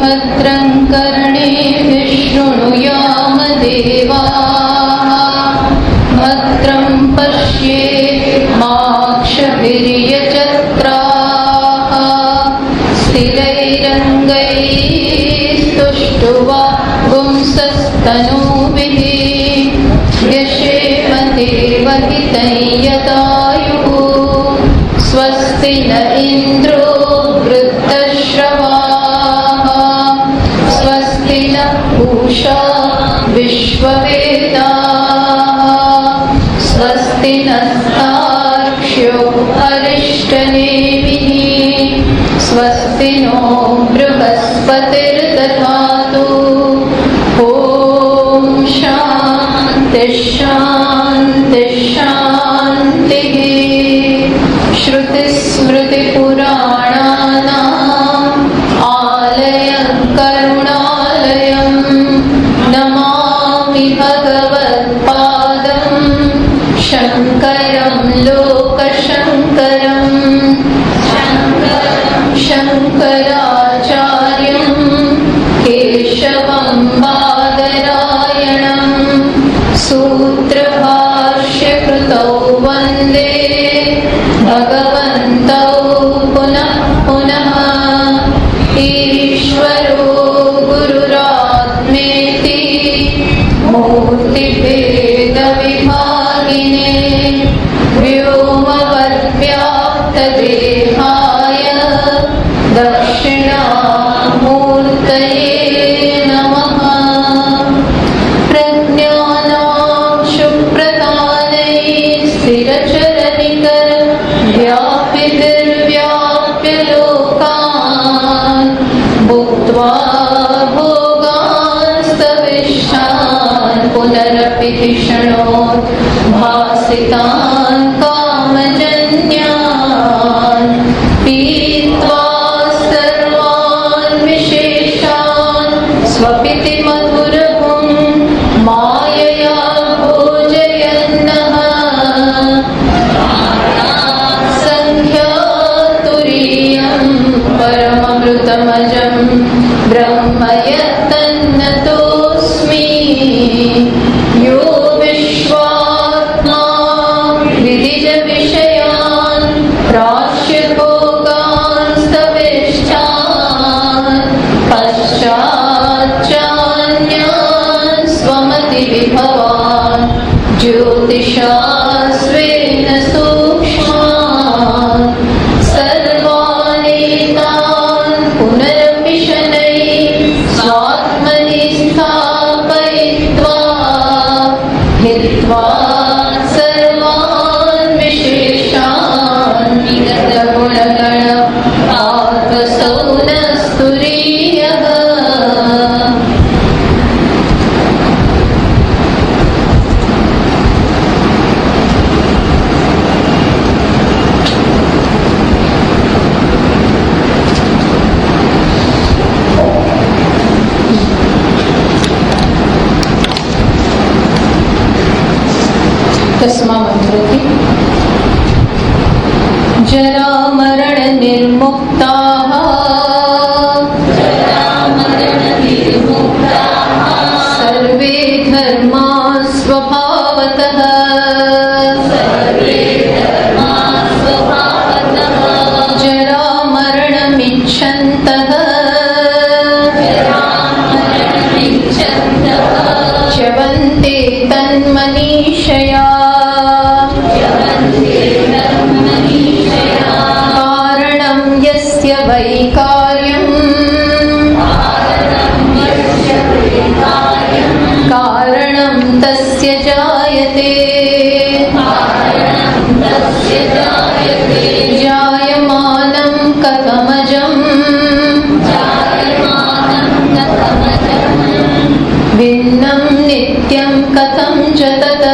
भद्रं कर्णेभिः शृणुयाम देवाः भद्रं पश्येमाक्षभिर्यजत्राः स्थिरैरङ्गैस्तुष्टुवागुंसस्तनूभिः यशेम देवहितं यदायुः स्वस्ति न इन्द्रो वृद्धश्रवाः स्वस्ति न पूषा विश्ववेदाः स्वस्ति नस्तार्क्ष्यो अरिष्टनेमिः स्वस्ति नो बृहस्पतिर्दधातु ॐ शान्ति शान्ति शान्तिः। श्रुतिस्मृतिपुराणानाम् आलयं करुणालयं नमामि भगवत्पादं शङ्करं लोकशङ्करं शङ्कराचार्यं केशवं बादरायणं सूत्रभाष्यकृतौ वन्दे भगवन्तौ पुनः पुनः। ईश्वरो गुरुरात्मेति मूर्तिभेदविभागिने व्योमवद्व्याप्तदेहाय दक्षिणामूर्तये नमः। प्रज्ञानां सुप्रधानैः स्थिरचरनिकर व्यापितिर्व्याप्य लोकान् भुक्त्वा भोगांस्तविष्टान् पुनरपि धिषणोत् भासितान् कामजन्यान् पीत्वा सर्वान् विशेषान् स्वपिति मधुरगुं मायया भोजयन्नः संख्यातुरीयं परममृतमजं ब्रह्म यत्तन्नतोऽस्मि। यो विश्वात्मा विदिजविषयान् प्राच्यभोगांस्तविष्टान् पश्चाच्चान्यान् स्वमतिविभवान् ज्योतिषा स्वेन सूक्ष्मान् सर्वानेतान् पुनरपि शनैः स्वात्मनि स्थापयित्वा हित्वा सर्वान् विशेषान् निगतगुणगण आत्मसौ न स्तुरीयः। तस्मामन्त्रति जरामरणनिर्मुक्ताः सर्वे धर्माः स्वभावतः जरामरणमिच्छन्तः च्यवन्ते तन्मनीषया कारणं यस्य वैकार्यम् कारणं तस्य जायते जायमानं कथमजम् भिन्नं नित्यं कथं च तत्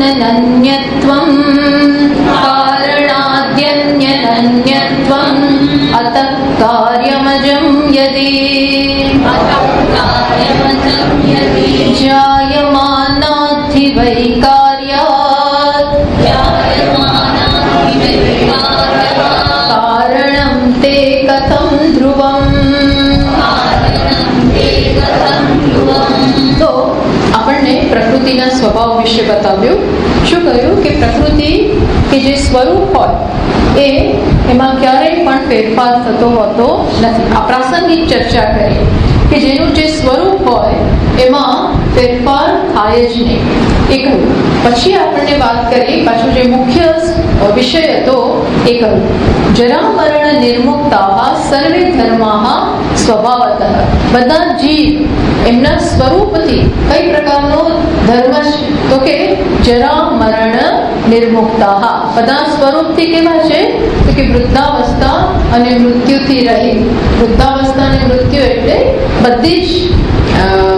कारणाद्यनन्यत्वम् अतः कार्यमजं यदि जायमानाद्धि वैकार्यात् કથમ ધ્રુવમ. તો આપણને પ્રકૃતિના સ્વભાવ વિશે બતાવ્યું. શું કહ્યું કે પ્રકૃતિ કે જે સ્વરૂપ હોય એમાં ક્યારેય પણ ફેરફાર થતો હોતો નથી. આ પ્રાસંગિક ચર્ચા કરી કે જેનું જે સ્વરૂપ હોય એમાં ફેરફાર થાય જ નહીં એ કહ્યું. પછી આપણને વાત કરી પાછું જે મુખ્ય વિષય હતો એ કહ્યું જરા મરણ નિર્મુક્તા સર્વે ધર્મા સ્વભાવતઃ. બધા જીવ એમના સ્વરૂપથી કઈ પ્રકારનો ધર્મ છે તો કે જરા મરણ નિર્મુક્તા. બધા સ્વરૂપથી કેવા છે તો કે વૃદ્ધાવસ્થા અને મૃત્યુથી રહી. વૃદ્ધાવસ્થા અને મૃત્યુ એટલે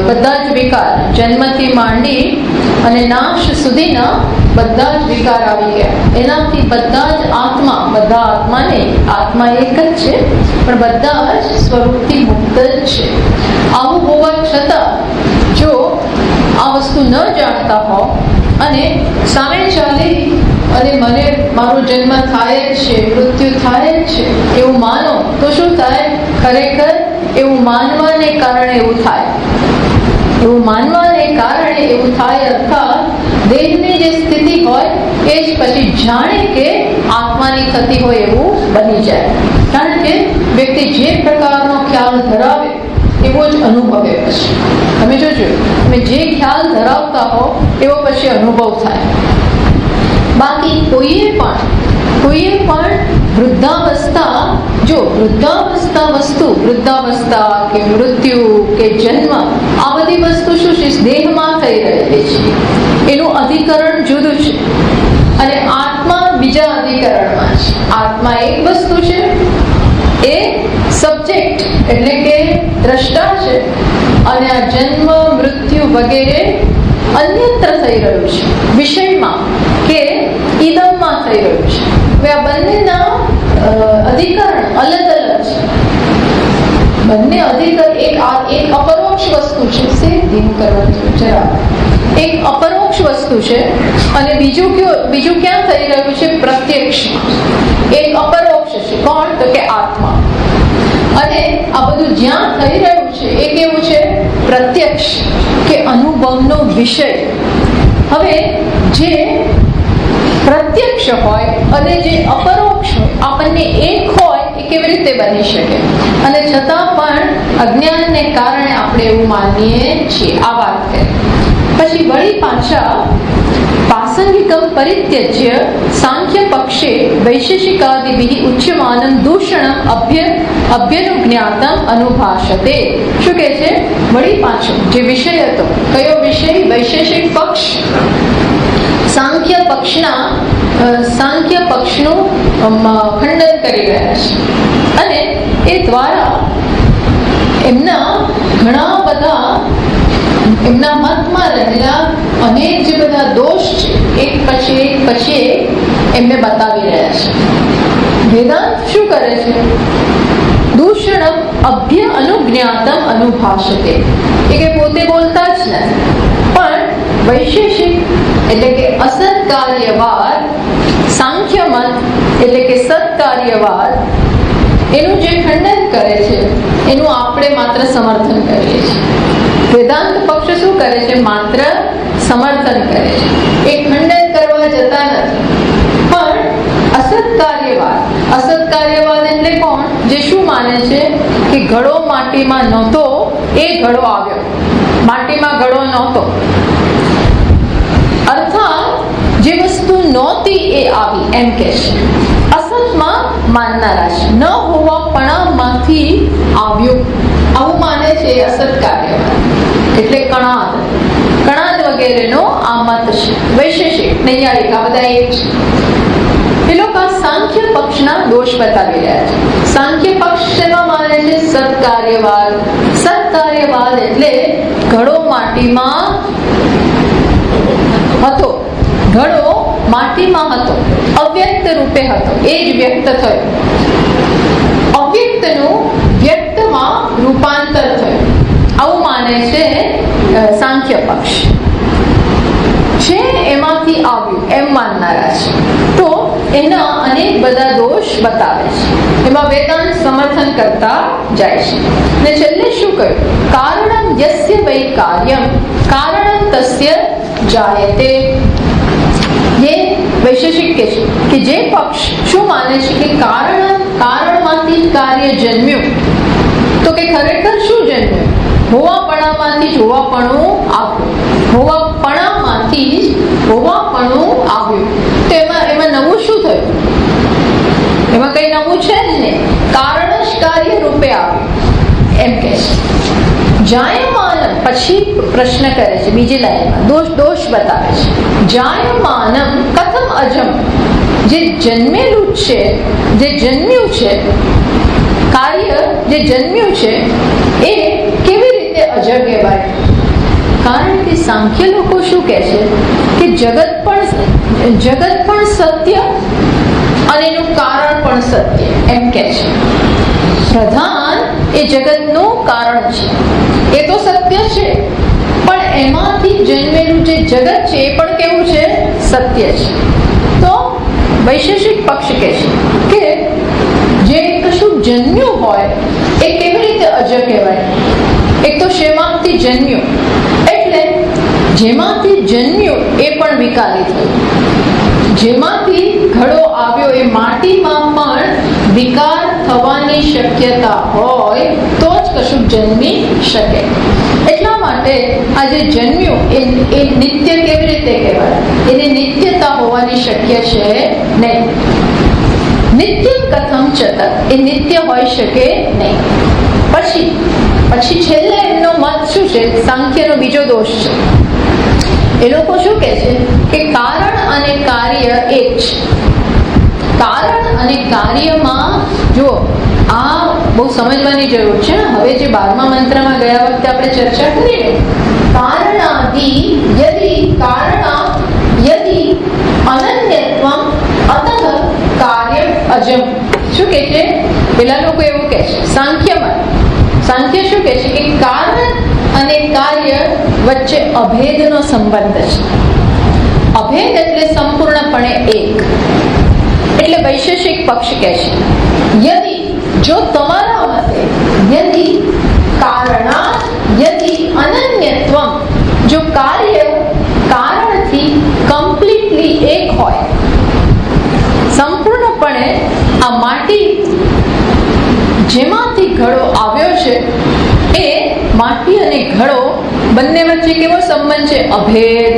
બધા જ વિકાર જન્મથી માંડી અને નાશ સુધીના બધા જ વિકાર આવી ગયા. એનાથી બધા જ બધા આત્માને આત્મા એક જ છે પણ બધા જ સ્વરૂપથી મુક્ત જ છે. આવું હોવા છતાં જો આ વસ્તુ ન જાણતા હો અને સામે ચાલી અને મને મારો જન્મ થાય જ છે મૃત્યુ થાય જ છે એવું માનો તો શું થાય? ખરેખર એવું માનવાને કારણે એવું થાય. એવું માનવાને કારણે એવું થાય અર્થાત દેહની જે સ્થિતિ હોય એ જ પછી જાણે કે આત્માની થતી હોય એવું બની જાય. કારણ કે વ્યક્તિ જે પ્રકારનો ખ્યાલ ધરાવે એવો જ અનુભવે. પછી તમે જોજો તમે જે ખ્યાલ ધરાવતા હો એવો પછી અનુભવ થાય. બાકી કોઈએ પણ વૃદ્ધાવસ્થા વૃદ્ધાવસ્થા કે મૃત્યુ કે જન્મ આ બધી વસ્તુ શું છે? દેહમાં થઈ રહેલી છે. એનું અધિકરણ જુદું છે અને આત્મા બીજા અધિકરણમાં છે. આત્મા એક વસ્તુ છે એ સબ્જેક્ટ એટલે કે દ્રષ્ટા છે અને આ જન્મ મૃત્યુ વગેરે અન્યત્ર થઈ રહ્યું છે વિષયમાં કે ઈદમમાં થઈ રહ્યું છે. હવે આ બંનેના અધિકરણ અલગ અલગ છે. બંને અધિકરણ એક અપરોક્ષ વસ્તુ છે. એક અપરોક્ષ વસ્તુ છે અને બીજું ક્યાં થઈ રહ્યું છે? પ્રત્યક્ષ. એક અપરોક્ષ છે. કોણ? તો કે આત્મા. અને આ બધું જ્યાં થઈ રહ્યું છે એ કેવું છે? પ્રત્યક્ષ કે અનુભવનો વિષય. હવે જે પ્રત્યક્ષ હોય અને જે અપરોક્ષ હોય આપણને એક હોય એ કેવી રીતે બની શકે? અને છતાં પણ અજ્ઞાનને કારણે આપણે એવું માનીએ છીએ. આ વાત કરી પછી વળી પાછા પ્રાસંગિકમ પરિત્યજ્ય સાંખ્ય પક્ષે વૈશેષિકાદિભિ ઉચ્યમાનમ દૂષણમ અભ્યનુજ્ઞાતમ અનુભાષતે. શું કહે છે? વળી પાછો જે વિષય હતો કયો વિષય? વૈશેષિક પક્ષ. સાંખ્ય પક્ષનું ખંડન કરી રહ્યા છે અને એ દ્વારા એમના ઘણા બધા એમના મતમાં રહેલા અનેક જે બધા દોષ છે એક પછી એમને બતાવી રહ્યા છે. વેદાંત શું કરે છે? દૂષણમ અભ્ય અનુજ્ઞાતમ અનુભાષતે. એ કે પોતે બોલતા જ નથી પણ વૈશેષિક એટલે કે અસત્કાર્યવાદ, સાંખ્ય મત એટલે કે સત્કાર્યવાદ એનું જે ખંડન કરે છે એનું આપણે માત્ર સમર્થન કરીએ છીએ. વેદાંત પક્ષ શું કરે છે? માત્ર સમર્થન કરે છે. એ ખંડન કરવા જતા નથી. પણ અસત્કાર્યવાદ એટલે કોણ? જે શું માને છે કે ઘડો માટીમાં નહોતો એ ઘડો આવ્યો, માટીમાં ઘડો નહોતો અર્થાત જે વસ્તુ નહોતી એ આવી એમ કે છે. અસતમાં માનનારા છે. ન હોવાપણામાંથી આવ્યું આવું માને છે અસત્કાર્યવાદ. એટલે કણાદ વગેરેનો આ મત છે. વૈશેષિક નૈયાયિક આ બધા એક છે. એ લોકો સાંખ્ય પક્ષના દોષ બતાવી રહ્યા છે. સાંખ્ય પક્ષ શેમાં માને છે? સત્કાર્યવાદ. સત્કાર્યવાદ એટલે ઘડો માટીમાં હતો, ઘડો માટીમાં હતો, અવ્યક્ત રૂપે હતો, એ જ વ્યક્ત થયો. અવ્યક્તનું વ્યક્તમાં રૂપાંતર થયું આવું માને છે સાંખ્ય પક્ષ. છે એમાંથી આવ્યું એમ માનનારા છે. તો એના અનેક બધા દોષ બતાવે છે. એમાં વેદાંત સમર્થન કરતા જાય છે. ને છેલ્લે શું કહ્યું? કારણમ યસ્ય વૈ કાર્યમ કારણમ તસ્ય જાયતે. ये वैशेषिक के છે કે જે પક્ષ શું માને છે કે કારણમાંથી કાર્ય જન્મ્યું, તો કે ખરેખર શું જન્મ્યું? હોવાપણામાંથી જ હોવાપણું આવ્યું. હોવાપણામાંથી જ હોવાપણું આવ્યું. તો એમાં નવું શું થયું? એમાં કઈ નવું છે જ નહીં. કારણ જ કાર્ય રૂપે આવ્યું એમ કે છે. જાયમાનમ, પછી પ્રશ્ન કરે છે બીજી લાઈનમાં, દોષ બતાવે છે. જાયમાનમ કથમ અજમ, જે જન્મેલું છે, જે જન્મ્યું છે, કાર્ય જે જન્મ્યું છે એ કેવી રીતે અજર કહેવાય? કારણ કે સાંખ્ય લોકો શું કહે છે કે જગત પણ સત્ય અને એનું કારણ પણ સત્ય એમ કહે છે. પ્રધાન એ જગતનું કારણ છે, એ તો સત્ય છે, પણ એમાંથી જન્મેલું જે જગત છે એ પણ કેવું છે? સત્ય છે. તો વૈશેષિક પક્ષ કહે છે કે જે કશું જન્મ્યું હોય એ કેવી રીતે અજર કહેવાય? એક તો શેમાંથી જન્મ્યું, એટલે જેમાંથી જન્મ્યું એ પણ વિકારી થયું. જેમાંથી ઘડો આવ્યો એ માટીમાં પણ વિકાર થવાની શક્યતા હોય તો જ કશું જન્મી શકે. એટલા માટે આ જે જન્મ્યું એ નિત્ય કેવી રીતે કહેવાય? એની નિત્યતા હોવાની શક્ય છે નહીં. નિત્ય કથમ ચતર, એ નિત્ય હોઈ શકે નહીં. પછી છેલ્લે એમનો મત શું છે? સાંખ્યનો બીજો દોષ છે. એ લોકો શું કહે છે કે કારણ અને કાર્ય એક છે. કારણ અને કાર્યમાં જો આ બહુ સમજવાની જરૂર છે. હવે જે 12મા મંત્રમાં ગયા વખતે આપણે ચર્ચા કરી ને, કારણાદિ યદિ અનન્યત્વમ અતઃ કાર્ય અજમ. શું કહે છે? પેલા લોકો એવું કહે છે સાંખ્ય શું કહે છે કે કારણ અને કાર્ય વચ્ચે અભેદનો સંબંધ છે. અભેદ એટલે સંપૂર્ણપણે એક. એટલે વૈશેષિક પક્ષ કહે છે યદિ, જો તમારા મતે યદિ અનન્યત્વમ, જો કાર્ય કારણથી કમ્પ્લીટલી એક હોય, સંપૂર્ણપણે આ માટી જેમાંથી ઘડો આવ્યો છે એ માટી અને ઘડો બંને વચ્ચે કેવો સંબંધ છે? અભેદ,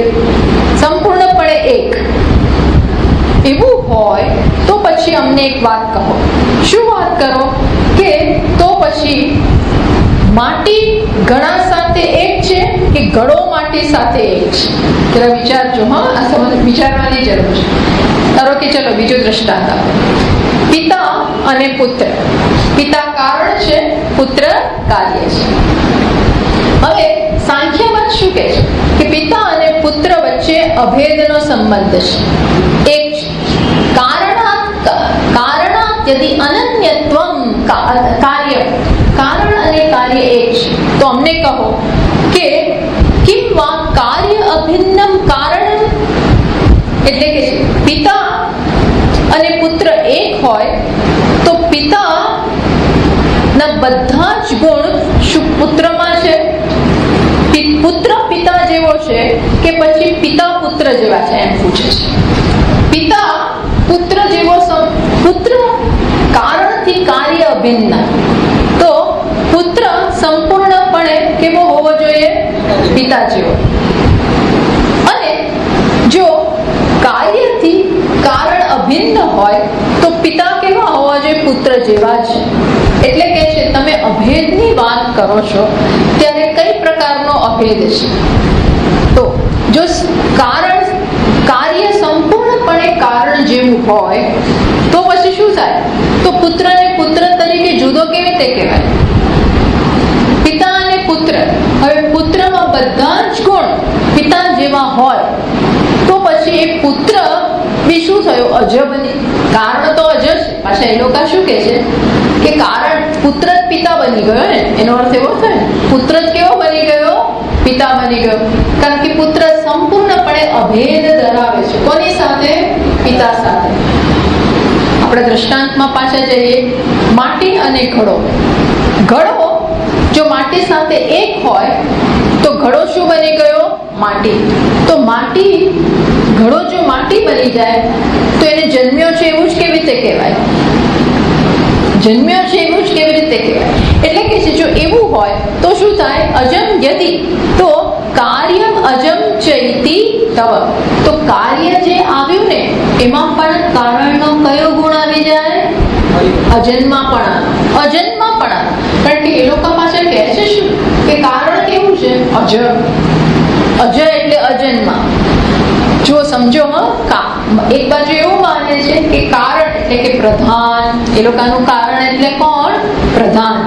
સંપૂર્ણપણે એક. એવું હોય તો પછી અમને એક વાત કહો. શું વાત કરો? કે તો પછી માટી ઘડા સાથે એક છે કે ઘડો માટી સાથે એક છે? જરા વિચારજો. આ વિચારવાની જરૂર છે. ધારો કે ચલો બીજો દ્રષ્ટાંત આપો. પિતા અને પુત્ર. પિતા કારણ છે, પુત્ર કાર્ય છે. હવે સાંખ્યમત શું કહે છે કે પિતા અને પુત્ર વચ્ચે અભેદનો સંબંધ છે, એક છે. કારણાત યદિ અનન્યત્વમ કાર્ય, કારણ અને કાર્ય એક છે. તો અમને કહો કે કિમ વા કાર્ય અભિન્નમ કારણમ, એટલે કે પિતા અને પુત્ર એક હોય તો પિતા ના બધા જ ગુણ શું પુત્રમાં છે? પુત્ર પિતા જેવો છે કે પછી પિતા પુત્ર જેવા છે એમ પૂછે છે. પિતા પુત્ર જેવો, પુત્ર કારણથી કાર્ય અભિન્ન, તો પુત્ર સંપૂર્ણપણે કેવો હોવો જોઈએ? પિતા જેવો. અને જો કાર્યથી કારણ અભિન્ન હોય તો પિતા કેવા હોવા જોઈએ? પુત્ર જેવા જ. એટલે કે છે તમે અભેદની વાત કરો છો ત્યારે કઈ પ્રકારનો અભેદ છે? તો જો કાર્ય સંપૂર્ણપણે કારણ જેવું હોય તો પછી શું થાય? તો પુત્રને પુત્ર તરીકે જુદો કેવી રીતે કહેવાય? પિતા અને પુત્ર. હવે પુત્રમાં બધા જ ગુણ પિતા જેવા હોય તો પછી એ પુત્ર બી શું થયો? અજર બની. કારણ તો અજર છે. પાછા એ લોકો શું કહે છે કે કારણ પુત્ર જ પિતા બની ગયો ને, એનો અર્થ એવો થાય ને, પુત્ર જ કેવો બની ગયો? પિતા બની ગયો. કારણ કે પુત્ર સંપૂર્ણપણે અભેદ ધરાવે છે. કોની સાથે? પિતા સાથે. દ્રષ્ટાંતમાં પાછા જઈએ. માટી અને ઘડો. ઘડો જો માટી સાથે એક હોય તો ઘડો શું બની ગયો? માટી. તો માટી, ઘડો જો માટી બની જાય તો એને જન્મ્યો છે એવું જ કેવી રીતે કહેવાય? જન્મ્યો છે એવું જ કેવી રીતે કહેવાય? એટલે કે જો એવું હોય તો શું થાય? અજમ યદિ, તો કાર્યમ અજમ ચૈતિ તવ. તો કાર્ય જે આવ્યું ને એમાં પણ કારણનો કયો ગુણ આવી જાય? અજન્માપણા. અજન્માપણા. કારણ કે એ લોકો પાછળ કહે છે શું કે કારણ કેવું છે? અજ. અજ એટલે અજન્મા. જો સમજો, એક બાજુ એવું માને છે કે કારણ એટલે કે પ્રધાન. એ લોકોનું કારણ એટલે કોણ? પ્રધાન.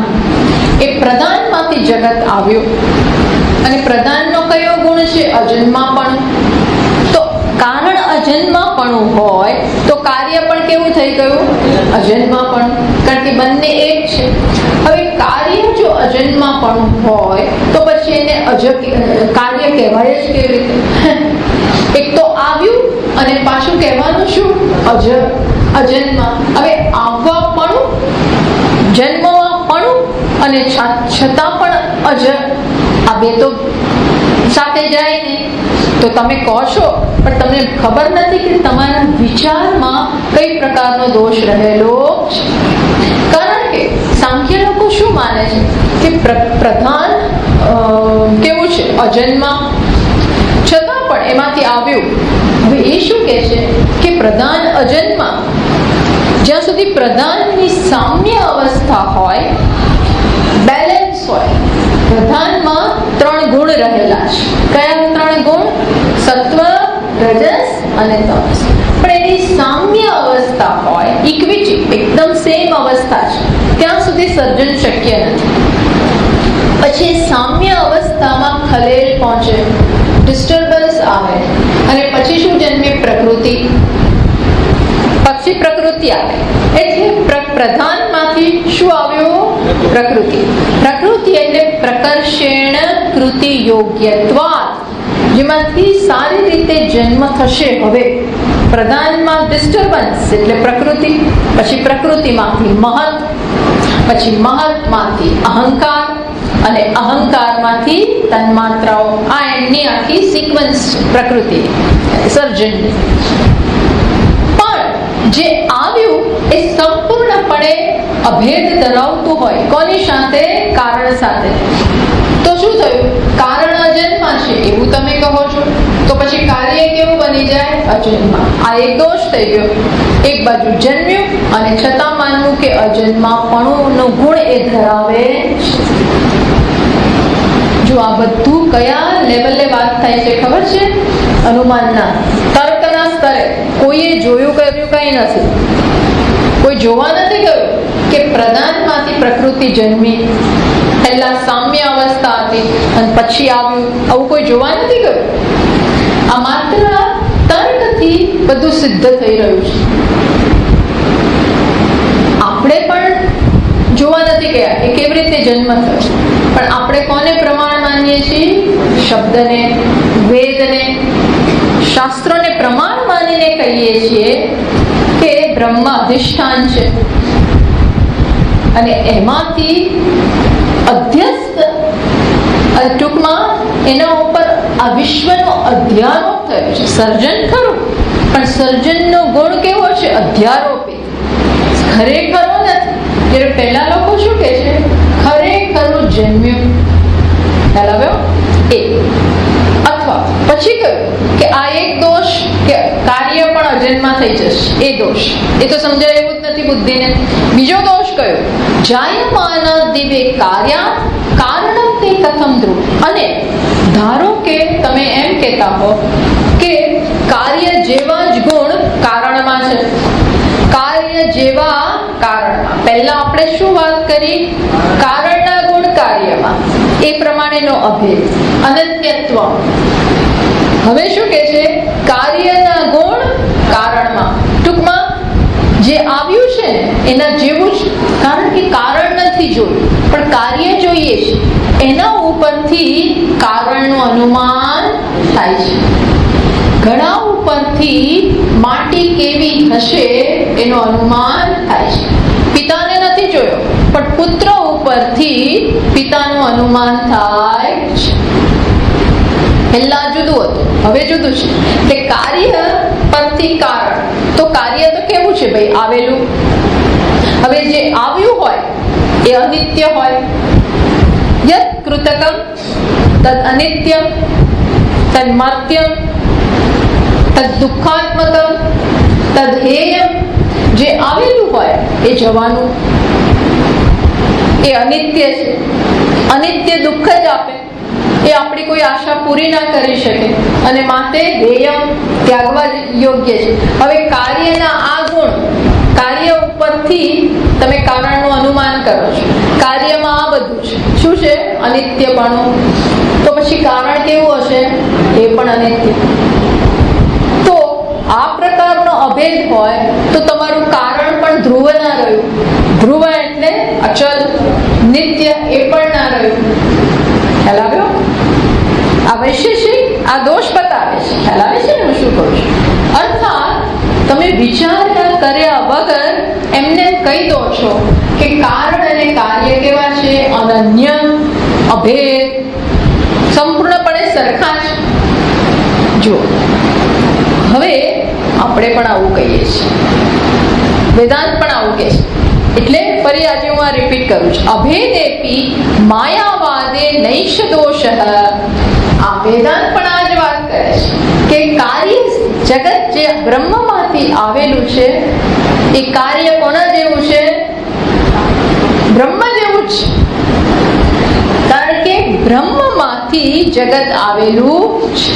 એ પ્રધાનમાંથી જગત આવ્યું અને પ્રધાનનો કયો ગુણ છે? અજન્માપણું. તો કારણ અજન્માપણું હોય તો કાર્ય પણ કેવું થઈ ગયું? અજન્માપણું. કારણ કે બંને એક છે. હવે કાર્ય જો અજન્માપણું હોય તો પછી એને કાર્ય કહેવાય જ કેવી રીતે? એક તો આવ્યું અને પાછું કહેવાનું શું? અજ, અજન્મા. હવે આવવાપણું, જન્મવાપણું અને છતાં પણ અજ, આ બે તો સાથે જાય ને. તો તમે કહો છો પણ તમને ખબર નથી કે તમારા વિચારમાં કઈ પ્રકારનો દોષ રહેલો છે. કારણ કે સાંખ્ય લોકો શું માને છે કે પ્રધાન કેવું છે? અજન્મા. છતાં પણ એમાંથી આવ્યું. હવે એ શું કહે છે કે પ્રધાન અજન્મા. જ્યાં સુધી પ્રધાનની સામ્ય અવસ્થા હોય, બેલેન્સ હોય. પ્રધાનમાં 3 ગુણ રહેલા છે. કયા 3 ગુણ? સત્વ, રજસ અને તમસ. પણ એની સામ્ય અવસ્થા હોય, ઇક્વિટી, એકદમ સેમ અવસ્થા છે, ત્યાં સુધી સર્જન શક્ય નથી. પછી સામ્ય અવસ્થામાં ખલેલ પહોંચે, ડિસ્ટર્બન્સ આવે અને પછી શું જન્મે? પ્રકૃતિ. પછી પ્રકૃતિ આવે. એટલે પ્રધાનમાંથી શું આવ્યું? પ્રકૃતિ. પ્રકૃતિ એટલે પ્રકર્ષેણ કૃતિ યોગ્યત્વાત, જેમાંથી સારી રીતે જન્મ થશે. હવે પ્રધાનમાં ડિસ્ટર્બન્સ એટલે પ્રકૃતિ, પછી પ્રકૃતિમાંથી મહત, પછી મહતમાંથી અહંકાર અને અહંકારમાંથી તન્માત્રાઓ. આ એમની આખી સિક્વન્સ પ્રકૃતિ સર્જનની. પણ જે આવ્યું એ સંપૂર્ણપણે અભેદ ધરાવતું હોય. કોની સાથે? કારણ સાથે. તો શું થયું? કારણ અજન્મા છે એવું તમે કહો છો, તો પછી કાર્ય કેવું બની જાય? અજન્મા. આ એક દોષ થઈ ગયો. એક બાજુ જન્મ્યું અને છતાં માનવું કે અજન્માપણુંનો ગુણ એ ધરાવે છે. જો આ બધું કયા લેવલે વાત થાય છે ખબર છે? અનુમાનના, તર્કના સ્તરે. કોઈએ જોયું કર્યું કઈ નથી. કોઈ જોવા નથી ગયું કે પ્રધાનમાંથી પ્રકૃતિ જન્મી, પહેલા સામ્ય અવસ્થા હતી અને પછી આવ્યું. આવું કોઈ જોવા નથી ગયું. આ માત્ર તર્કથી બધું સિદ્ધ થઈ રહ્યું છે. આપણે પણ જોવા નથી ગયા કે કેવી રીતે જન્મ થયો, પણ આપણે કોને પ્રમાણ માનીએ છીએ? શબ્દને, વેદને, શાસ્ત્રોને પ્રમાણ માનીને કહીએ છીએ કે બ્રહ્મ અધિષ્ઠાન છે અને એમાંથી અધ્યસ્ત, ટૂંકમાં એના ઉપર આ વિશ્વનો અધ્યારોપ થયો છે. સર્જન ખરું, પણ સર્જનનો ગુણ કેવો છે? અધ્યારોપિત. ખરેખરો નથી. જ્યારે પહેલા લોકો શું કહે છે? ખરેખરું જન્મ્યું. બરાબર? એ અથવા પછી કહ્યું કે આ એક દોષ કે કાર્ય પણ અજન્મા થઈ જશે. એ દોષ એ તો સમજાય એવું જ નથી બુદ્ધિને. બીજો દોષ કયો? જાયમાના દિવે કાર્યા કારણમ તે કથમ ધ્રુવ. અને ધારો કે તમે એમ કહેતા હો કે કાર્ય જેવા જ ગુણ કારણમાં છે, કાર્ય જેવા કારણમાં. પહેલા આપણે શું વાત કરી? કારણના ગુણ કાર્યમાં, એ પ્રમાણેનો અભેદ, અનન્યત્વ. હવે શું કે છે? કાર્યના ગુણ કારણમાં. ટૂંકમાં જે આવ્યું છે ને એના જેવું જ. કારણ કે કારણ નથી જોયું પણ કાર્ય જોઈએ છે, એના ઉપરથી કારણનું અનુમાન થાય છે. ઘણા ઉપરથી માટી કેવી હશે એનું અનુમાન થાય છે. પિતાને નથી જોયો, પણ પુત્ર ઉપરથી પિતાનું અનુમાન થાય છે. પહેલા જુદું હતું, હવે જુદું છે. એટલે કાર્ય પરથી કારણ. તો કાર્ય તો કેવું છે ભાઈ? આવેલું. હવે જે આવ્યું હોય એ અનિત્ય હોય. યત કૃતકમ તદ અનિત્યમ તદ મર્ત્યમ તદ દુઃખાત્મકમ તદ હેયમ. જે આવેલું હોય એ જવાનું, એ અનિત્ય છે. અનિત્ય દુઃખ જ આપે. એ આપણી કોઈ આશા પૂરી ના કરી શકે અને માટે હેયમ ત્યાગવા યોગ્ય છે. હવે કાર્યના આ ગુણ, કાર્ય ઉપરથી તમે કારણનું અનુમાન કરો છો. કાર્યમાં આ બધું છે. શું છે? અનિત્યપણું. તો પછી કારણ કેવું હશે? એ પણ અનિત્ય. તો આ પ્રકારનો અભેદ હોય તો તમારું કારણ પણ ધ્રુવ ના રહ્યું. ધ્રુવ એટલે અચલ, નિત્ય એ પણ ના રહ્યું. ખ્યાલ આવ્યો? આ વૈશેષિક આ દોષ બતાવે છે. ખ્યાલ આવે છે ને હું શું કહું છું? અર્થાત તમે વિચાર કર્યા વગર એમને કહી દો છો કે કારણ અને કાર્ય કેવા છે? અનન્ય, અભેદ, સંપૂર્ણપણે સરખા છે. જો હવે આપણે પણ આવું કહીએ છીએ, વેદાંત પણ આવું કહે છે. એટલે ફરી આજે હું આ રિપીટ કરું છું. અભેદેપી માયાવાદે નૈષ દોષ. આ વેદાંત પણ આ જ વાત કરે છે કે કાર્ય જગત જે બ્રહ્મમાંથી આવેલું છે એ કાર્ય કોના જેવું છે? બ્રહ્મ જેવું જ છે. કારણ કે બ્રહ્મમાંથી જગત આવેલું છે.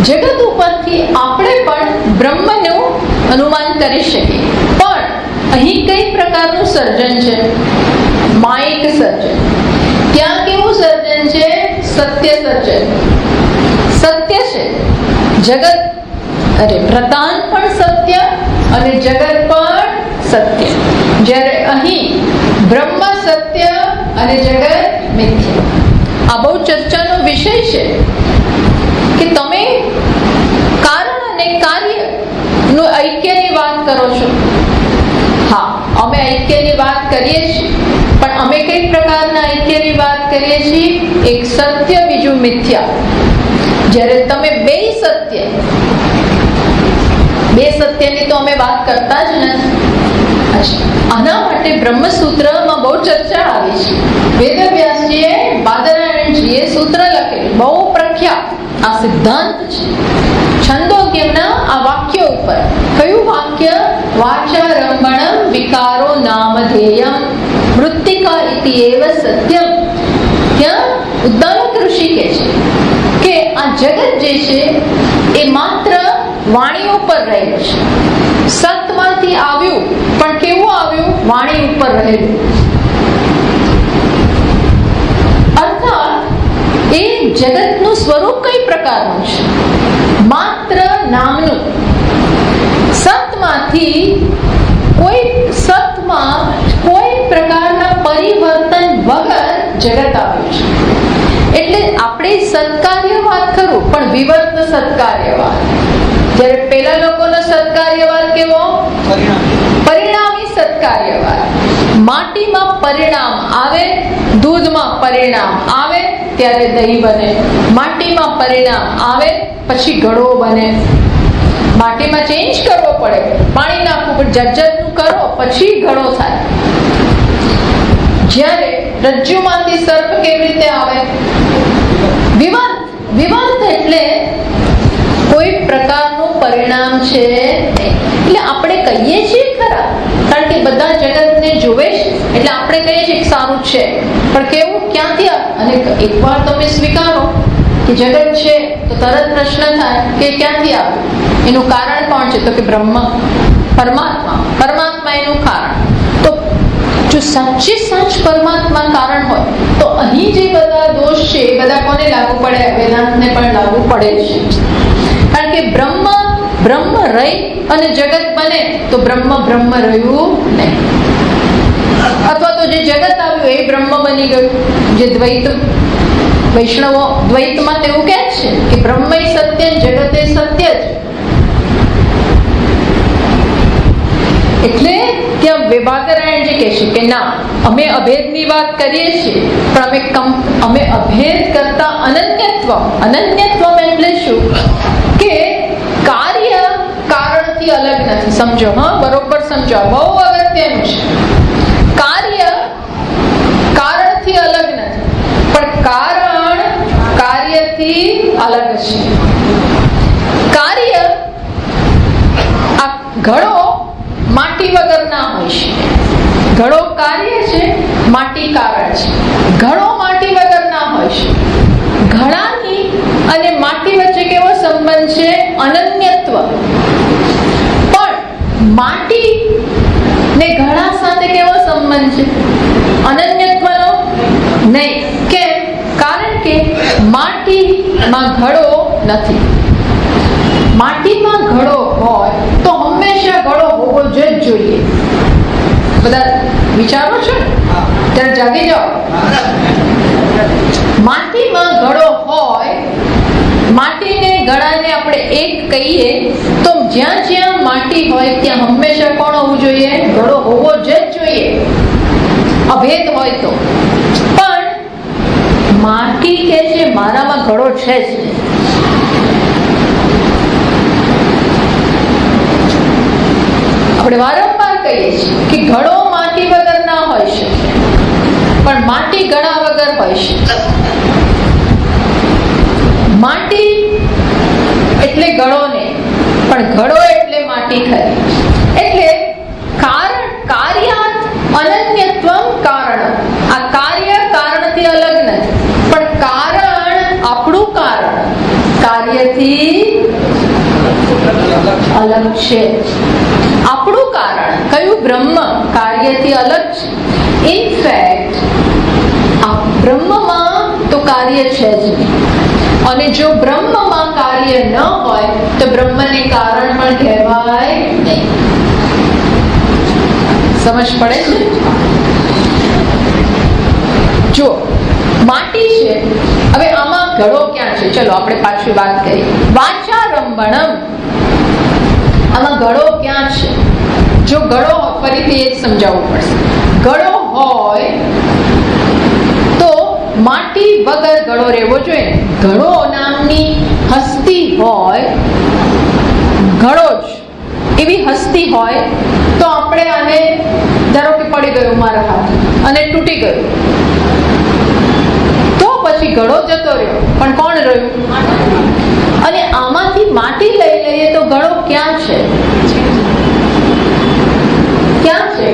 જગત ઉપરથી આપણે પણ બ્રહ્મનું અનુમાન કરી શકીએ. પણ અહીં કઈ પ્રકારનું સર્જન છે? માઇક સર્જન. ત્યાં કેવું સર્જન છે? સત્ય સર્જન. સત્ય છે. જગત, અરે પ્રધાન પણ સત્ય અને જગત પણ સત્ય. જ્યારે અહીં બ્રહ્મ સત્ય અને જગત મિથ્યા. આ બહુ ચર્ચાનો વિષય છે કે તમે કારણ અને કાર્યનું ઐક્યની વાત કરો છો. હા, અમે ઐક્યની વાત કરીએ છીએ, પણ અમે કઈ પ્રકારના ઐક્યની વાત કરીએ છીએ? એક સત્ય, બીજું મિથ્યા. જ્યારે તમે બે સત્યની તો અમે વાત કરતા જ નથી. આના માટે બ્રહ્મસૂત્રમાં બહુ ચર્ચા આવી છે. વેદવ્યાસજીએ, બાદરાયણજીએ સૂત્ર લખેલું, બહુ પ્રખ્યાત આ સિદ્ધાંત છે. છંદોગ્યના આ વાક્ય ઉપર કયું વાક્ય? વાચારંભણમ વિકારો નામધેયમ મૃત્તિકા ઇતિ એવ સત્યમ. ત્યાં ઉદ્દાલક ઋષિ કહે છે કે આ જગત જે છે એ માત્ર વાણી ઉપર રહેલું છે. સતમાંથી આવ્યું, પણ કેવું આવ્યું? વાણી ઉપર રહેલું. અર્થાત એ જગતનું સ્વરૂપ કઈ પ્રકારનું છે? માત્ર નામનું. સતમાંથી સતમાં કોઈ પ્રકારના પરિવર્તન વગર જગત આવ્યું છે. એટલે આપણે સત્કાર્યવાદ ખરું, પણ વિવર્ત સત્કાર્યવાદ. જ્યારે પેલા લોકોનો સત્કાર્યવાદ કેવો? પરિણામી સત્કાર્યવાદ. માટીમાં પરિણામ આવે, દૂધમાં પરિણામ આવે ત્યારે દહીં બને. માટીમાં પરિણામ આવે પછી ઘડો બને. માટીમાં ચેન્જ કરવો પડે, પાણી નાખવું પડે, જજ્જતનું કરો પછી ઘડો થાય. જ્યારે રજ્જુમાંથી સર્પ કેવી રીતે આવે? વિવર્ત. વિવર્ત એટલે કોઈ પ્રકારનું પરિણામ છે નહીં. એટલે આપણે કહીએ છીએ ખરા, કારણ કે બધા જગતને જોવે છે એટલે આપણે કહીએ છીએ કે સારું છે. પણ કેવું? ક્યાંથી? અને એકવાર તમે સ્વીકારો કે જગત છે તો તરત પ્રશ્ન થાય કે ક્યાંથી આવ્યું? એનું કારણ કોણ છે? તો કે બ્રહ્મ, પરમાત્મા. પરમાત્મા એનું કારણ. તો જો સાચે સાચ પરમાત્મા કારણ હોય તો અહીં જે બધા દોષ છે એ બધા કોને લાગુ પડે? વેદાંતને પણ લાગુ પડે છે. કારણ કે બ્રહ્મ રહી અને જગત બને તો બ્રહ્મ રહ્યું નહીં. અથવા તો જે જગત આવ્યું એ બ્રહ્મ બની ગયું, જે દ્વૈત. વૈષ્ણવો દ્વૈતમાં તો એવું કહે છે કે બ્રહ્મ સત્ય, જગતે સત્ય જ. એટલે ત્યાં વિભાગરાયણજી કહે છે કે ના, અમે અભેદની વાત કરીએ છીએ, પણ અમે અભેદ કરતા અનન્યત્વ. અનન્યત્વ એટલે શું? કે કાર્ય કારણથી અલગ નથી. સમજો, હા, બરોબર સમજો, બહુ અગત્યનું છે. કાર્ય કારણથી અલગ નથી, પણ કારણ કાર્યથી અલગ છે. કાર્ય, આ ઘડો માટી વગર ના હોય છે. ઘડો કાર્ય છે, માટી કારણ છે. ઘડો માટી વગર ના હોય છે. ઘડાની અને માટી વચ્ચે કેવો સંબંધ છે? અનન્યત્વ. પણ માટી ને ઘડા સાથે કેવો સંબંધ છે? અનન્યત્વનો નહીં. કેમ? કારણ કે માટીમાં ઘડો નથી. માટીમાં ઘડો હોય તો હંમેશા ઘડો હોવો જ જોઈએ. બધા વિચારો છો ને? ત્યારે જાગી જાઓ. માટીમાં ઘડો હોય, માટીને ઘડાને આપણે એક કહીએ તો જ્યાં જ્યાં માટી હોય ત્યાં હંમેશા કોણ હોવું જોઈએ? ઘડો હોવો જ જોઈએ, અભેદ હોય તો. પણ માટી કે છે મારામાં ઘડો છે જ નહીં. આપણે વારંવાર કહીએ છીએ કે ઘડો માટી વગર ના હોય છે, પણ માટી ઘડા વગર હોય છે. માટી એટલે ઘડો ને, પણ ઘડો એટલે માટી ખરી. એટલે કાર્યાત અનન્યત્વમ કારણ. આ કાર્ય કારણથી અલગ નથી, પણ કારણ આપણું કારણ કાર્યથી અલગ છે. આપણું કારણ કયું? બ્રહ્મ કાર્યથી અલગ છે. ઇનફેક્ટ બ્રહ્મમાં તો કાર્ય છે જ નહીં. અને જો બ્રહ્મમાં કાર્ય ન હોય તો બ્રહ્મને કારણ પણ કહેવાય નહીં. સમજ પડે છે? જો માટી છે, હવે આમાં ઘડો ક્યાં છે? ચલો આપણે પાછું વાત કરીએ. વાચારંભણમ, આમાં ઘડો ક્યાં છે? જો ઘડો, ફરીથી એ જ સમજાવવું પડશે. ઘડો હોય તો માટી વગર ઘડો રહેવો જોઈએ. ઘડો નામની હસ્તી હોય, ઘડો જ એવી હસ્તી હોય તો આપણે આને, ધારો કે પડી ગયું મારા હાથ અને તૂટી ગયું, તો પછી ઘડો જતો રહ્યો, પણ કોણ રહ્યું? અને આમાંથી માટી લઈ લઈએ તો ઘડો ક્યાં છે? ક્યાં છે?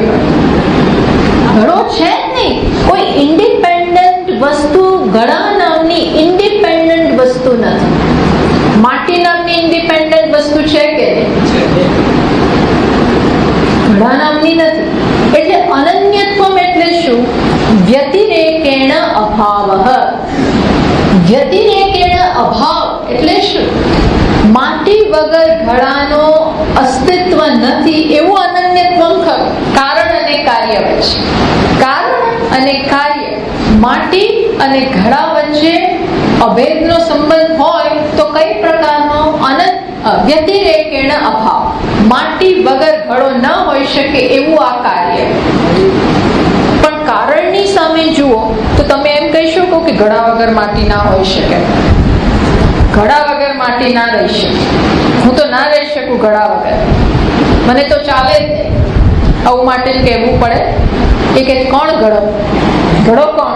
ઘડો છે જ નહીં. કોઈ ઇન્ડિપેન્ડન્ટ વસ્તુ, ઘડા નામની ઇન્ડિપેન્ડન્ટ વસ્તુ નથી. માટી નામની ઇન્ડિપેન્ડન્ટ વસ્તુ છે કે નહીં? ઘડા નામની નથી. એટલે અનન્યત્વમ એટલે શું? વ્યતિરેકેણ અભાવઃ. વ્યતિરેકેણ અભાવ એટલે શું? માટી વગર ઘડાનો અસ્તિત્વ નથી, એવું અનન્યત્વમ ખરું. કારણ અને કાર્ય વચ્ચે, કારણ અને કાર્ય, માટી અને ઘડા વચ્ચે અભેદનો સંબંધ હોય તો કઈ પ્રકારનો? વ્યતિરેકેણ અભાવ. માટી વગર ઘડો ન હોઈ શકે એવું આ કાર્ય. પણ કારણની સામે જુઓ તો તમે એમ કહી શકો કે ઘડા વગર માટી ના હોઈ શકે. ઘડા વગર માટી ના રહી શકે. હું તો ના રહી શકું ઘડા વગર, મને તો ચાલે જ નહીં. આવું માટે કહેવું પડે. એ કે કોણ ઘડો? ઘડો કોણ?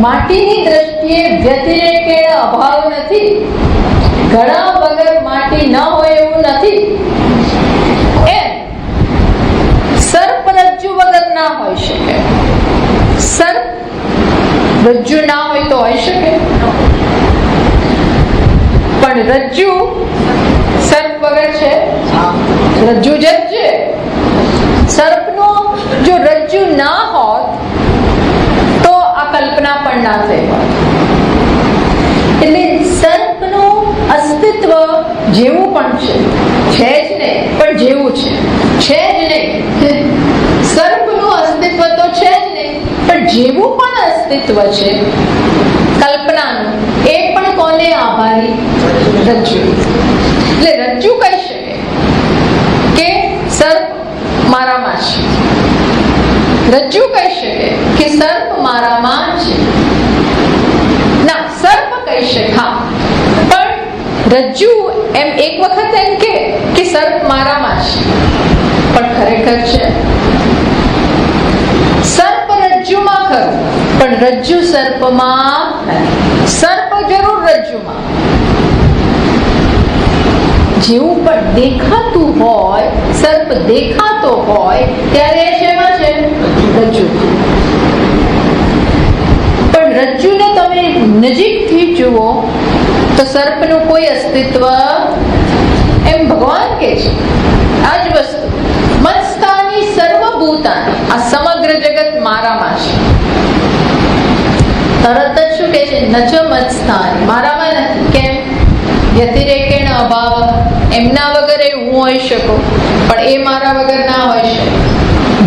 માટીની દ્રષ્ટિએ વ્યતિરેકેણ અભાવ નથી. ઘડા વગર માટી ન હોય એવું નથી. એમ સર્પ રજ્જુ વગર ના હોઈ શકે. સર્પ રજ્જુ ના હોય તો હોઈ શકે, પણ રજ્જુ સર્પ વગર છે? રજ્જુ જ છે. સર્પનો જો રજ્જુ ના હોત તો આ કલ્પના પણ ના થઈ હોત. એટલે સર્પનું અસ્તિત્વ જેવું પણ છે જ નહીં, પણ જેવું છે જ નહીં. સર્પનું અસ્તિત્વ તો છે જ નહીં, પણ જેવું અસ્તિત્વ છે કલ્પનાનું, એ પણ કોને આભારી? રજ્જુ. એટલે રજ્જુ કહી શકે કે સર્પ મારામાં છે, રજ્જુ કહી શકે કે સર્પ મારામાં છે. ના, સર્પ કહી શકે, હા, પણ રજ્જુ એમ એક વખત એમ કે સર્પ મારામાં છે, પણ ખરેખર છે સર્પ રજ્જુમાં ખરું, પણ રજ્જુ સર્પમાં નથી. સર્પ જરૂર રજ્જુમાં. જેવું પણ દેખાતું હોય, સર્પ દેખાતો હોય ત્યારે એ શેમાં છે? રજ્જુ. પણ રજ્જુને તમે નજીકથી જુઓ તો સર્પનું કોઈ અસ્તિત્વ, એમ ભગવાન કહે છે આ જ વસ્તુ, મત્સ્થાની સર્વભૂતાની, આ સમગ્ર જગત મારામાં છે. તરત જ શું કહે છે? નચ મત્સ્થાની, મારામાં નથી. કેમ? વ્યતિરેકેણ અભાવ, એમના વગર હું હોઈ શકું, પણ એ મારા વગર ના હોઈ શકે.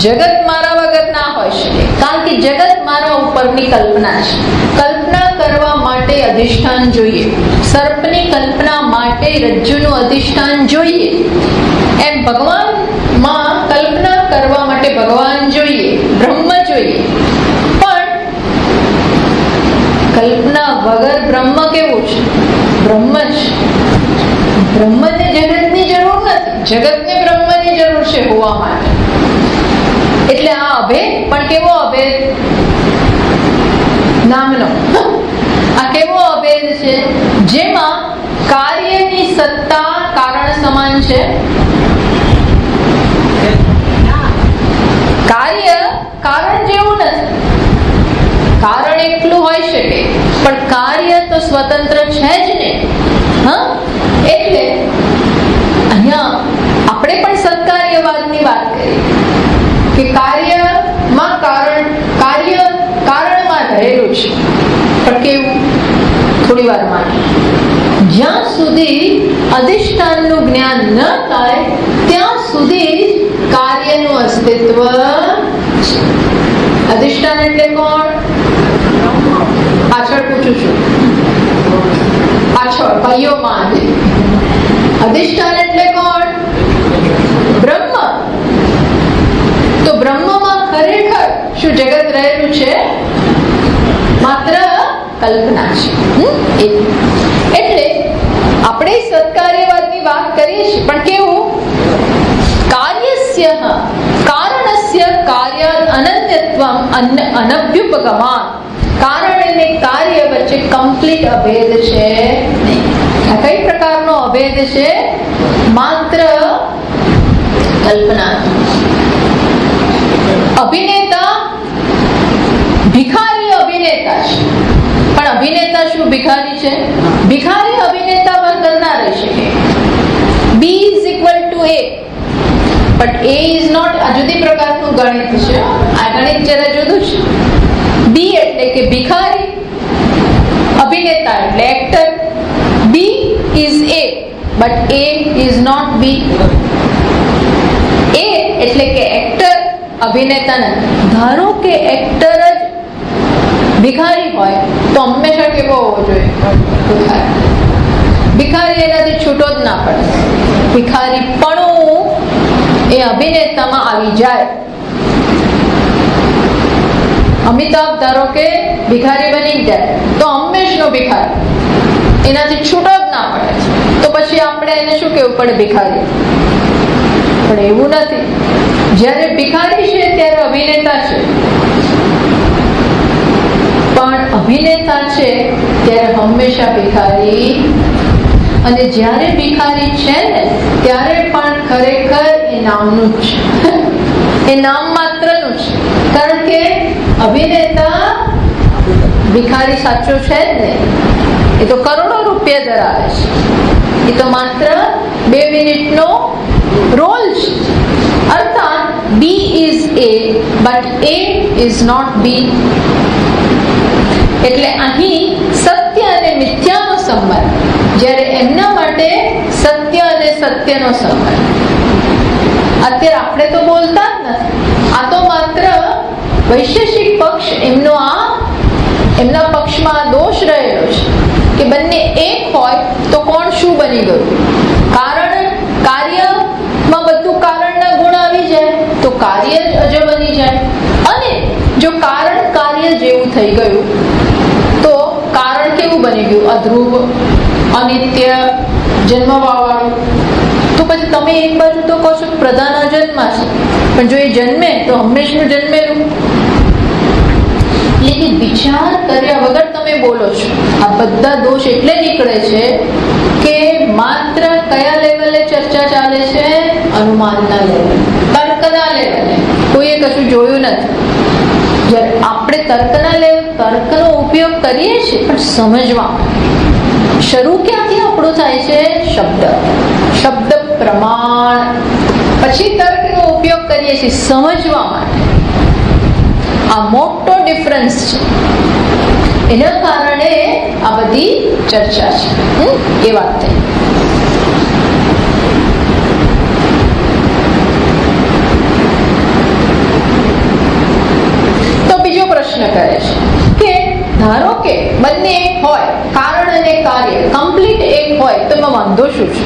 જગત મારા વગર ના હોઈ શકે, કારણ કે જગત મારા ઉપરની કલ્પના છે. કલ્પના કરવા માટે અધિષ્ઠાન જોઈએ. સર્પની કલ્પના માટે રજ્જુનું અધિષ્ઠાન જોઈએ. એમ ભગવાનમાં કલ્પના કરવા માટે ભગવાન જોઈએ, બ્રહ્મ જોઈએ. પણ કલ્પના વગર બ્રહ્મ કેવું છે? બ્રહ્મ જ. બ્રહ્મને જગતની જરૂર નથી, જગતને બ્રહ્મની જરૂર છે હોવા માટે. એટલે આ અભેદ, પણ કેવો અભેદ? નામનો. આ કેવો અભેદ છે? જેમાં કાર્યની સત્તા કારણ સમાન છે. કાર્ય કારણ જેવું નથી. કારણ એકલું હોઈ શકે, પણ કાર્ય તો સ્વતંત્ર છે જ ને. એટલે અહીંયા આપણે પણ સત્કાર્યવાદની વાત કરીએ કે કાર્યમાં કારણ, કાર્ય કારણમાં રહેલું છે. પણ કેવું? થોડી વાર માટે. જ્યાં સુધી અધિષ્ઠાનનું જ્ઞાન ન થાય ત્યાં સુધી કાર્યનું અસ્તિત્વ છે. અધિષ્ઠાન એટલે કોણ? પાછળ પૂછું છું, પાછળ ભાઈઓમાં. અધિષ્ઠાન એટલે કોણ? બ્રહ્મ. તો બ્રહ્મમાં ખરેખર શું જગત રહેલું છે? માત્ર કલ્પના છે. એટલે આપણે સત્કાર્યવાદની વાત કરીએ છીએ, પણ કેવું? કાર્યસ્ય કારણસ્ય કાર્ય અનન્યત્વમ અનભ્યુપગમાન. કારણ અને કાર્ય વચ્ચે કમ્પ્લીટ અભેદ છે નહીં. આ કઈ પ્રકારનો અભેદ છે? માત્ર કલ્પના. અભિનેતા ભિખારી અભિનેતા છે, પણ અભિનેતા શું ભિખારી છે? ભિખારી અભિનેતા વગર ના રહી શકે. B is equal to A, but A is not. આ જુદી પ્રકારનું ગણિત છે. આ ગણિત જરા જુદું છે. B એટલે કે ભિખારી, અભિનેતા એટલે actor. B is A, but A is not B. A એટલે કે એક્ટર, અભિનેતા નથી. ધારો કે એક્ટર જ ભિખારી હોય તો હંમેશા કેવો હોવો જોઈએ? ભિખારી. એનાથી છૂટો જ ના પડે. ભિખારીપણું એ અભિનેતામાં આવી જાય. અમિતાભ ધારો કે ભિખારી બની જાય તો હંમેશનો ભિખારી, એનાથી છૂટો જ ના પડે. તો પછી આપણે એને શું કહેવું પડે? ભિખારી. પણ એવું નથી. જ્યારે ભિખારી છે ત્યારે અભિનેતા છે, પણ અભિનેતા છે ત્યારે હંમેશા ભિખારી. અને જ્યારે ભિખારી છે ને ત્યારે પણ ખરેખર એ નામનું જ છે. એ નામ માત્રનું છે. કારણ કે અભિનેતા ભિખારી સાચો છે જ નહીં. એ તો કરોડો રૂપિયા ધરાવે છે. એ તો માત્ર 2 મિનિટનો રોલ છે. અર્થાત B is A, but A is not B. એટલે અહીં સત્ય અને મિથ્યાનો સંબંધ, જ્યારે એમના માટે સત્ય અને સત્યનો સંબંધ. અત્યારે આપણે તો બોલતા જ નથી. આ તો માત્ર વૈશેષિક પક્ષ એમનો આ એમના પક્ષમાં દોષ રહેલો છે કે બંને એક હોય તો કોણ શું બની ગયું? કારણ કાર્યમાં બધું કારણના ગુણ આવી જાય તો કાર્ય જ અજ બની જાય, અને જો કારણ કાર્ય જેવું થઈ ગયું તો કારણ કેવું બની ગયું? અધ્રુવ, અનિત્ય, જન્મવાળું. તો પછી તમે એક બાજુ તો કહો છો પ્રધાન અજન્મા છે, પણ જો એ જન્મે તો હંમેશનું જન્મેલું. એટલે કે વિચાર કર્યા વગર તમે બોલો છો. આ બધા દોષ એટલે નીકળે છે કે માત્ર કયા લેવલે ચર્ચા ચાલે છે? અનુમાનના લેવલે, તર્કના લેવલે. કોઈએ કશું જોયું નથી. જ્યારે આપણે તર્કનો ઉપયોગ કરીએ છીએ પણ સમજવા. શરૂ ક્યાંથી આપણું થાય છે? શબ્દ પ્રમાણ, પછી તર્કનો ઉપયોગ કરીએ છીએ સમજવા માટે. આ મોટો ડિફરન્સ છે. એના કારણે આ બધી ચર્ચા છે. એ વાત થઈ. તો બીજો પ્રશ્ન કરે છે કે ધારો કે બંને એક હોય, કારણ અને કાર્ય કમ્પ્લીટ એક હોય, તો એમાં વાંધો શું છે?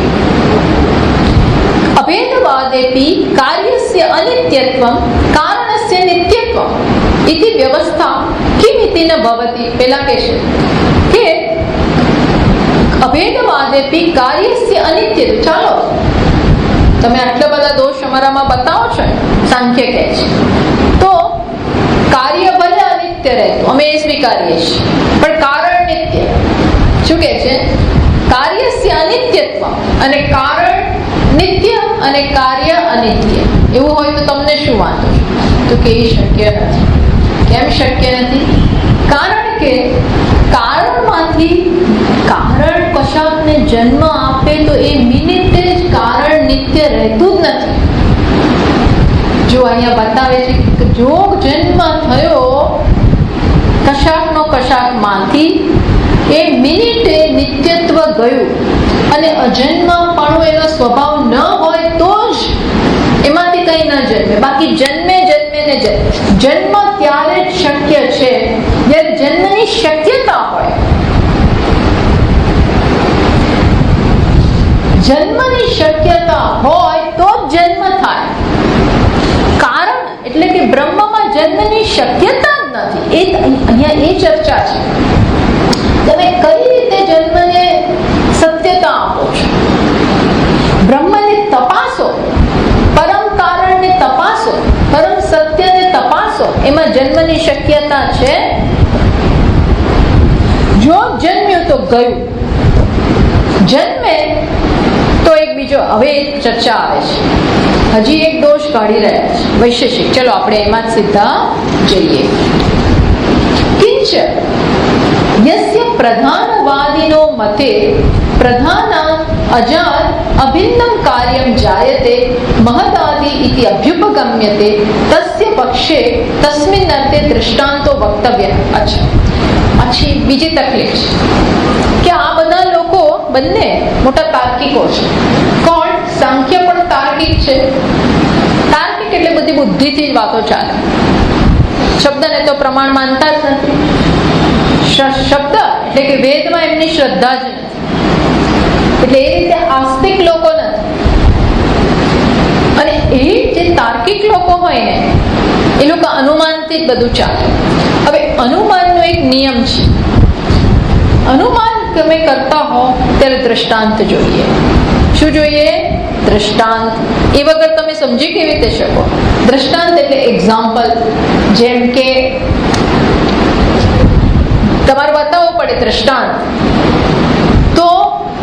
અભેદવાદેપી કાર્યસ્ય અનિત્યત્વમ કારણસ્ય નિત્યત્વમ ઇતિ વ્યવસ્થા કિમિતિ ન ભવતિ. પેલા કહે છે કે અભેદવાદેપી કાર્યસ્ય અનિત્યત્વમ. ચાલો તમે આટલા બધા દોષ અમારામાં બતાવો છો, સાંખ્ય કહે છે, તો કાર્ય ભલે અનિત્ય રહેતું અમે એ સ્વીકારીએ છીએ, પણ કારણ નિત્ય. શું કે છે? કાર્યસ્ય અનિત્યત્વ, અને કારણ નિત્ય અને કાર્ય અનિત્ય. એવું હોય તો તમને શું વાંધો છે? તો કે એ શક્ય નથી. કેમ શક્ય નથી? કારણ કે કારણમાંથી કારણ કશાકને જન્મ આપે તો એ મિનિટે જ કારણ નિત્ય રહેતું જ નથી. જો અહીંયા બતાવે છે કે જો જન્મ થયો કશાકનો કશાકમાંથી, એ મિનિટે નિત્યત્વ ગયું, અને અજન્મપણું એનો સ્વભાવ ન હોય તો જ એમાંથી કંઈ ન જન્મે. બાકી જન્મે ને જન્મ ત્યારે જ શક્ય છે જ્યારે જન્મની શક્યતા હોય. જન્મની શક્યતા હોય તો જ જન્મ થાય. કારણ એટલે કે બ્રહ્મમાં જન્મની શક્યતા જ નથી. એ અહીંયા એ ચર્ચા છે. તમે કઈ રીતે જન્મને સત્યતા આપો છો? બ્રહ્મને તપાસો, પરમ કારણને તપાસો, પરમ સત્યને તપાસો. એમાં જન્મની શક્યતા છે? જો જન્મ્યું તો ગયું. જન્મે તો એક બીજો. હવે એક ચર્ચા આવે છે. હજી એક દોષ કાઢી રહ્યા છે વૈશેષિક. ચલો આપણે એમાં જ સીધા જઈએ. કિંચ યસ્ય પ્રધાનવાદિનો મતે પ્રધાના અજાત અભિન્નમ કાર્યમ જાયતે મહદાદિ ઇતિ અભ્યુપગમ્યતે તસ્ય પક્ષે તસ્મિન અર્થે દૃષ્ટાંતો વક્તવ્ય. અચ્છા, પછી બીજી તકલીફ છે કે આ બધા લોકો બંને મોટા તાર્કિકો છે. કોણ? સાંખ્ય પણ તાર્કિક છે. તાર્કિક એટલે બધી બુદ્ધિથી જ વાતો ચાલે. શબ્દને તો પ્રમાણ માનતા જ નથી. શબ્દ એટલે કે વેદમાં એમની શ્રદ્ધા જ નથી. એટલે એ રીતે આસ્તિક લોકો નથી. અને એ જે તાર્કિક લોકો હોય ને, એ લોકો અનુમાનથી જ બધું ચાલે. હવે અનુમાનનો એક નિયમ છે. અનુમાન તમે કરતા હો ત્યારે દ્રષ્ટાંત જોઈએ. શું જોઈએ? દ્રષ્ટાંત. એ વગર તમે સમજી કેવી રીતે શકો? દ્રષ્ટાંત એટલે એક્ઝામ્પલ. જેમ કે તમારે બતાવવું પડે દ્રષ્ટાંત. તો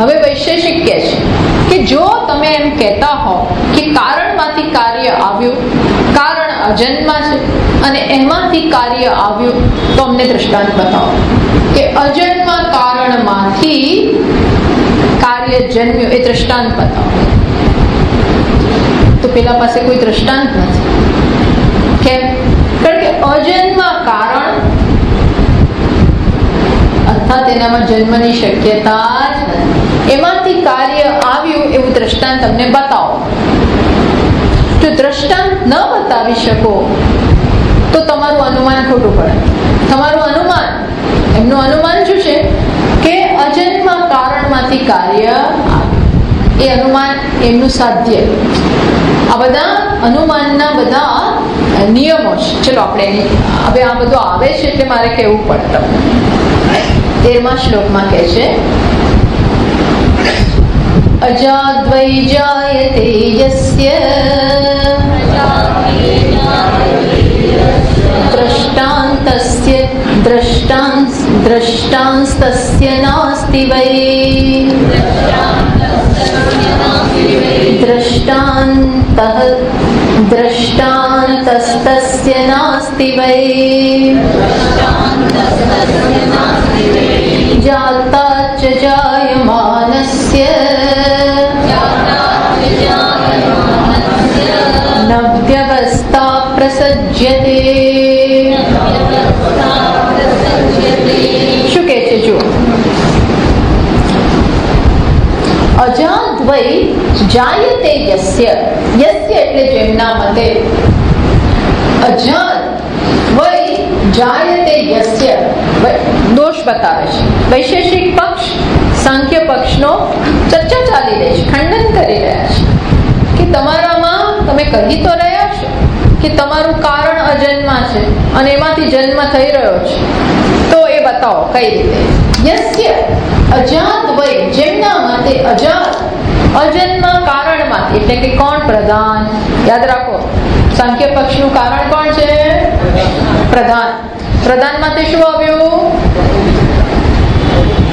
હવે વૈશેષિક કહે છે કે જો તમે એમ કહેતા હો કે કારણમાંથી કાર્ય આવ્યું, કારણ અજન્મા છે અને એમાંથી કાર્ય આવ્યું, તો અમને દ્રષ્ટાંત બતાવો કે અજન્મા કારણમાંથી કાર્ય જન્મ્યું. એ દ્રષ્ટાંત બતાવો. તો પેલા પાસે કોઈ દ્રષ્ટાંત નથી. કેમ? કારણ કે અજન્મા કારણ અર્થાત એનામાં જન્મની શક્યતા જ નથી. એમાંથી કાર્ય આવ્યું એવું દ્રષ્ટાંત તમને બતાવો. જો દ્રષ્ટાંત ન બતાવી શકો તો તમારું અનુમાન ખોટું પડે. તમારું અનુમાન એમનું અનુમાન શું છે કે અજન્મ કારણમાંથી કાર્ય આવે. એ અનુમાન એમનું સાધ્ય. આ બધા અનુમાનના બધા નિયમો છે. ચલો આપણે હવે આ બધું આવે છે એટલે મારે કહેવું પડે. 13મા શ્લોકમાં કહે છે અજાદ્વૈ જાયતે યસ્ય દ્રષ્ટાંતસ્ય દ્રષ્ટાંતસ્ય નાસ્તિ વૈ દ્રષ્ટાંતસ્ય નાસ્તિ વૈ જાતા ચ જાયમાનસ્ય નવ્યવસ્થા પ્રસજ્યતે. શું કહે છે જુઓ, અજાદ્વૈ જાયતે યસ્ય. યસ્ય એટલે જેમના મતે, અજાદ વૈ જાયતે યસ્ય દોષ બતાવે છે. વૈશેષિક પક્ષ સાંખ્ય પક્ષનો ચર્ચા ચાલી રહી છે, ખંડન કરી રહ્યા છે કે તમારામાં તમે કહી તો રહ્યા છો કે તમારું કારણ અજન્મા છે અને એમાંથી જન્મ થઈ રહ્યો છે, તો એ બતાવો કઈ રીતે. યસ્ય અજાત વૈ જેમના માટે અજાત અજન્મ કારણમાંથી, એટલે કે કોણ? પ્રધાન. યાદ રાખો, સાંખ્ય પક્ષનું કારણ કોણ છે? પ્રધાન. પ્રધાનમાંથી શું આવ્યું?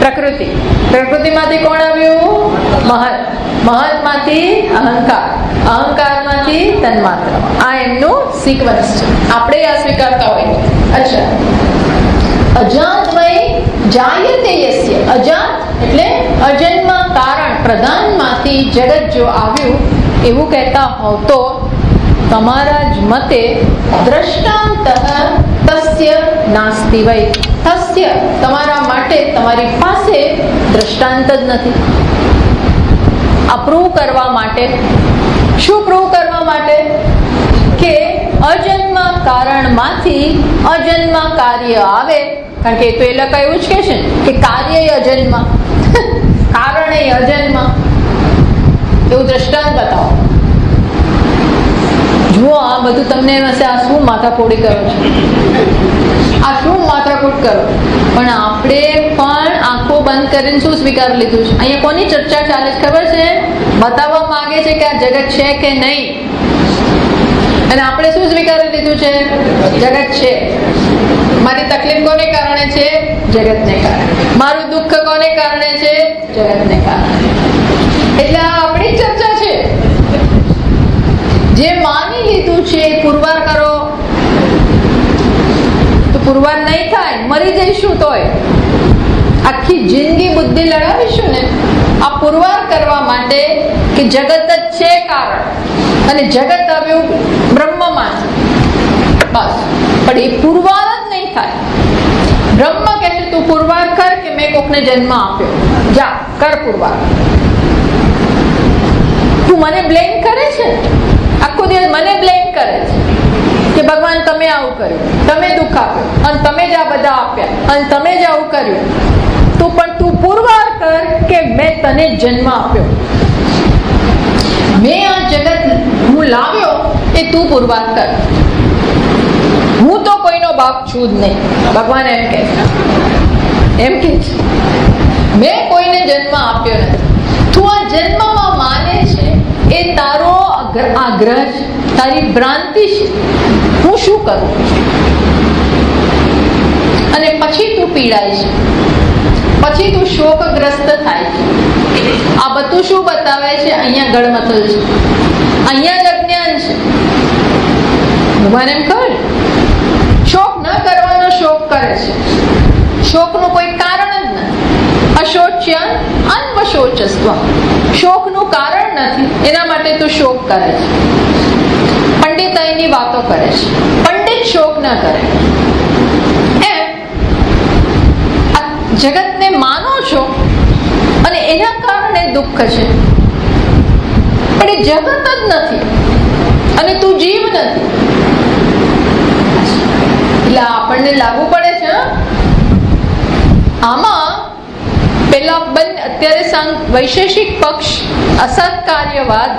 પ્રકૃતિ. પ્રકૃતિમાંથી કોણ આવ્યું? મહત. મહતમાંથી અહંકાર. અહંકારમાંથી તન્માત્ર. આ એમનું સિક્વન્સ છે. આપણે આ સ્વીકારતા હોય. અચ્છા, અજાત વૈ જાયતે યસ્ય. અજાત એટલે અજન્મ કારણ, પ્રધાનમાંથી જગત જો આવ્યું એવું કહેતા હોવ તો તમારા જ મતે દ્રષ્ટાંત તસ્ય નાસ્તિ વૈ. તસ્ય તમારા માટે, તમારી પાસે દ્રષ્ટાંત જ નથી. આ પ્રૂવ કરવા માટે, શું પ્રૂવ કરવા માટે? કે અજન્મ કારણમાંથી અજન્મ કાર્ય આવે. કારણ કે એ તો એ લોકો એવું જ કહે છે કે કાર્ય અજન્મ, કારણ એ અજન્મ. એવું દ્રષ્ટાંત બતાવો. જુઓ, આ બધું તમને હશે આ શું માથાફોડી કરો છો, આ શું માથાકૂટ કરો. પણ આપણે પણ આંખો બંધ કરીને શું સ્વીકારી લીધું છે? અહીંયા કોની ચર્ચા ચાલે છે ખબર છે? બતાવવા માંગે છે કે આ જગત છે કે નહીં, અને આપણે શું સ્વીકારી લીધું છે? જગત છે. મારી તકલીફ કોને કારણે છે? જગતને કારણે. મારું દુઃખ કોને કારણે છે? જગતને કારણે. એટલે આ આપણી ચર્ચા છે. જે માની લીધું છે પુરવાર કરો તો પુરવાર નહીં થાય, મરી જઈશું તોય. આખી જિંદગી બુદ્ધિ લડાવીશું ને આ પુરવાર કરવા માટે કે જગત જ છે કારણ, અને જગત આવ્યું બ્રહ્મમાં. બસ. પણ એ પુરવાર જ નહીં થાય. બ્રહ્મ કહે છે તું પુરવાર કર કે મેં કોકને જન્મ આપ્યો, જા કર પુરવાર. તું મને બ્લેમ કરે છે, આખો દિવસ મને બ્લેમ કરે છે કે ભગવાન તમે આવું કર્યું, તમે દુઃખ આપ્યું, અને તમે જ આ બધા આપ્યા, અને તમે જ આવું કર્યું. તું પણ તું પુરવાર કર કે મેં તને જન્મ આપ્યો, મેં આ જગત હું લાવ્યો એ તું પુરવાર કર. હું તો કોઈનો બાપ છું જ નહીં. ભગવાન એમ કે છે, એમ કે છે મેં કોઈને જન્મ આપ્યો નથી. તું આ જન્મમાં માને છે એ તારો આગ્રહ છે, તારી ભ્રાંતિ છે. હું શું કરું? અને પછી તું પીડાય છે, પછી તું શોકગ્રસ્ત થાય છે. આ બધું શું બતાવે છે? અહીંયા ગળમથલ છે, અહીંયા જ અજ્ઞાન છે. ભગવાન એમ કહે શોક ન કરવાનો શોક કરે છે. શોકનું કોઈ કારણ જ નથી. અશોચ્ય અન્વશોચસ્વ. શોકનું કારણ નથી, એના માટે તું શોક કરે છે. પંડિતાઈની વાતો કરે છે. પંડિત શોક ન કરે. એમ આ જગતને માનો છો અને એના કારણે દુઃખ છે, પણ એ જગત જ નથી અને તું જીવ નથી. એટલે આપણને લાગુ પડે છે આમાં પેલા અત્યારે વૈશેષિક પક્ષ અસત્કાર્યવાદ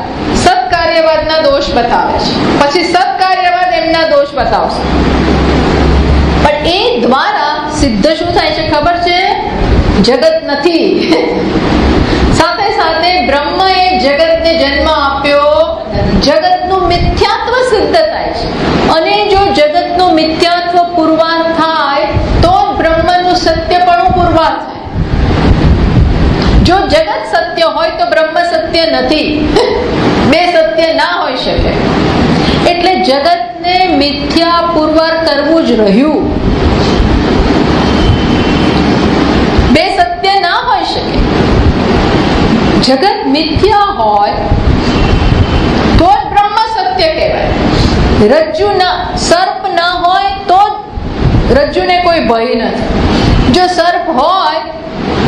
સત્કાર્યવાદના દોષ બતાવે છે, પછી સત્કાર્યવાદ એમના દોષ બતાવશે. પણ એ દ્વારા સિદ્ધ શું થાય છે ખબર છે? જગત નથી. સાથે સાથે બ્રહ્મએ જગતને જન્મ આપ્યો, જગતનું મિથ્યાત્વ સિદ્ધ થાય છે. અને જો જગતનું મિથ્યાત્વ પુરવાર થાય તો બ્રહ્મનું સત્યપણું પુરવાર થાય. જો જગત સત્ય હોય તો બ્રહ્મ સત્ય નથી. બે સત્ય ના હોઈ શકે. એટલે જગતને મિથ્યા પુરવાર કરવું જ રહ્યું. બે સત્ય ના હોઈ શકે. જગત મિથ્યા હોય તો જ બ્રહ્મ સત્ય કહેવાય. રજ્જુ ના સર્પ ના હોય તો રજ્જુને કોઈ ભય નથી. જો સર્પ હોય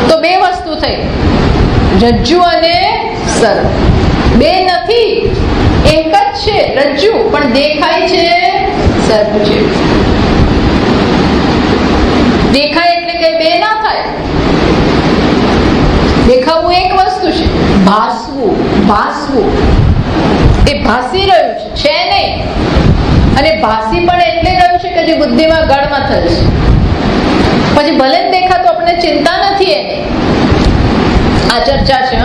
તો બે વસ્તુ થઈ, રજ્જુ અને સર્પ. બે નથી, એક જ છે રજ્જુ, પણ દેખાય છે સર્પ જેવું. દેખાય એટલે કઈ બે ના થાય. દેખાવું એક વસ્તુ છે, ભાસવું એ ભાસી રહ્યું છે નહીં. અને ભાસી પણ એટલે રહ્યું છે કે જે બુદ્ધિમાં ગળમાં થશે. પછી ભલે દેખાતો આપણને ચિંતા નથી એની. આ ચર્ચા છે.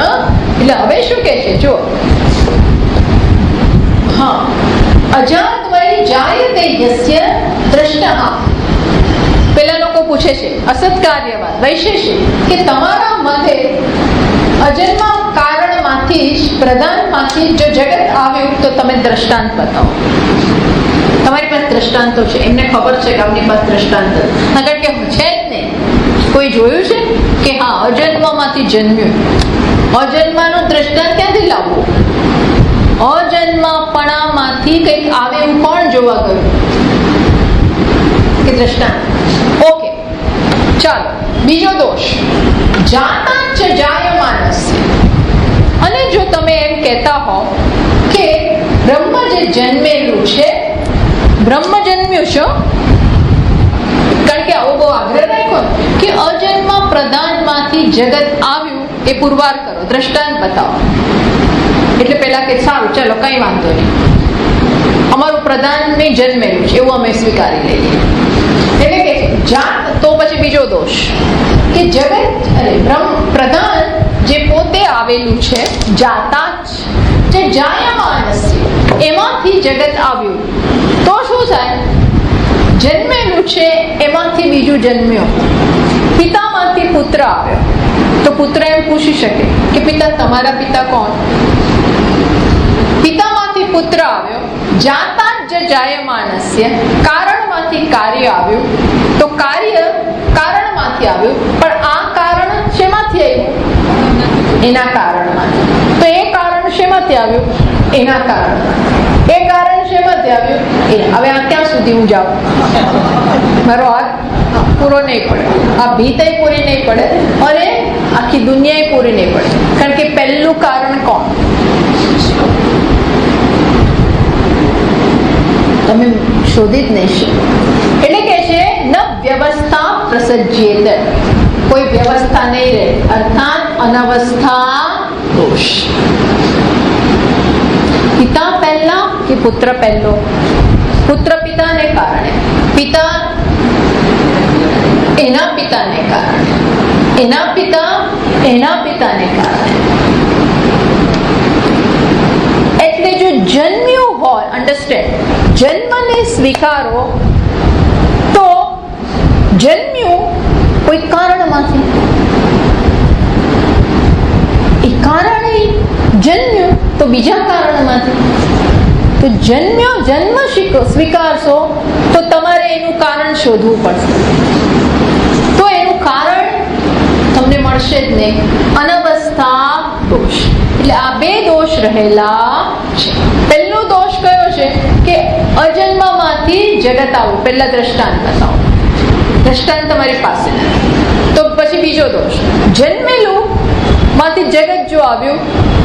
એટલે હવે શું કે છે જો, હા, અજાત વૈ જાયતે યસ્ય દ્રષ્ટઃ. પેલા લોકો પૂછે છે અસત્કાર્યવાદ વૈશેષિક કે તમારા મતે અજન્મા કારણમાંથી જ પ્રધાનમાંથી જો જગત આવ્યું તો તમે દ્રષ્ટાંત બતાવો. તમારી પાસે દ્રષ્ટાંતો છે, એમને ખબર છે કે આપની પાસે દ્રષ્ટાંત નગર કે છે જ નહીં. કોઈ જોયું છે કે હા અજન્મમાંથી જન્મ્યું? અજન્માનું દ્રષ્ટાંત ક્યાંથી લાવવું? અજન્માપણામાંથી કંઈક આવે એવું કોણ જોવા ગયું કે દ્રષ્ટાંત? ઓકે, ચાલો બીજો દોષ, જાતાંચ જાયમાનસ્ય. અને જો તમે એમ કહેતા હો કે બ્રહ્મ જે જન્મેલું છે, બ્રહ્મ જન્મ્યું છે, કારણ કે આવો બહુ આગ્રહ રાખ્યો કે અજન્મ પ્રધાનમાંથી જગત આવ્યું એ પુરવાર કરો, દ્રષ્ટાંત બતાવો. એટલે પેલા કે સારું ચાલો કઈ વાંધો નહીં, અમારું પ્રધાન નહીં જન્મેલું છે એવું અમે સ્વીકારી લઈએ. એટલે કે જાત. તો પછી બીજો દોષ કે જગત અરે બ્રહ્મ પ્રધાન જે પોતે આવેલું છે, જાતા જે જાયમાનસ્ય એમાંથી જગત આવ્યું તો શું થાય? જન્મેલું છે એમાંથી બીજું જન્મ્યો. પિતામાંથી પુત્ર આવ્યો તો પુત્ર એમ પૂછી શકે કે પિતા તમારા પિતા કોણ? પિતામાંથી પુત્ર આવ્યો, જાતા જ જાયમાનસ્ય કારણમાંથી કાર્ય આવ્યું તો કાર્ય કારણમાંથી આવ્યું. પણ આ કારણ શેમાંથી આવ્યું? એના કારણમાંથી. તો એ કારણ શેમાંથી આવ્યું? એના કારણમાંથી. એ કારણ શેમાંથી આવ્યું? હવે આ ક્યાં સુધી હું જાઉં? મારો હાથ પૂરો નહીં પડે, આ ભીતય પૂરી નહીં પડે અને આખી દુનિયા પૂરી નહીં પડે. કારણ કે પહેલું કારણ કોણ? તમે શોધી જ નહીં શકો. એટલે કે છે ન વ્યવસ્થા પ્રસજ્યેત, કોઈ વ્યવસ્થા નહીં રહે, અર્થાત અનવસ્થા દોષ. પિતા પહેલા કે પુત્ર પહેલો? પુત્ર પિતાને કારણે, પિતા એના પિતાને કારણે, એના પિતા એના પિતાને કારણે. એટલે જો જન્મ્યું હોય, અન્ડરસ્ટેન્ડ, જન્મને સ્વીકારો તો જન્મ્યું કોઈ કારણમાંથી. એ કારણે જન્મ્યું તો બીજા કારણમાંથી. તો જન્મ્યો જન્મ સ્વીકારશો તો તમારે એનું કારણ શોધવું પડશે. તો એનું કારણ તમને મળશે જ નહીં. અનવસ્થા દોષ. એટલે આ બે દોષ રહેલા છે. પહેલો દોષ કયો છે કે અજન્મમાંથી જગત આવું. પહેલા દ્રષ્ટાંત બતાવો. દ્રષ્ટાંત તમારી પાસે નથી. તો પછી બીજો દોષ, જન્મેલું માંથી જગત જો આવ્યું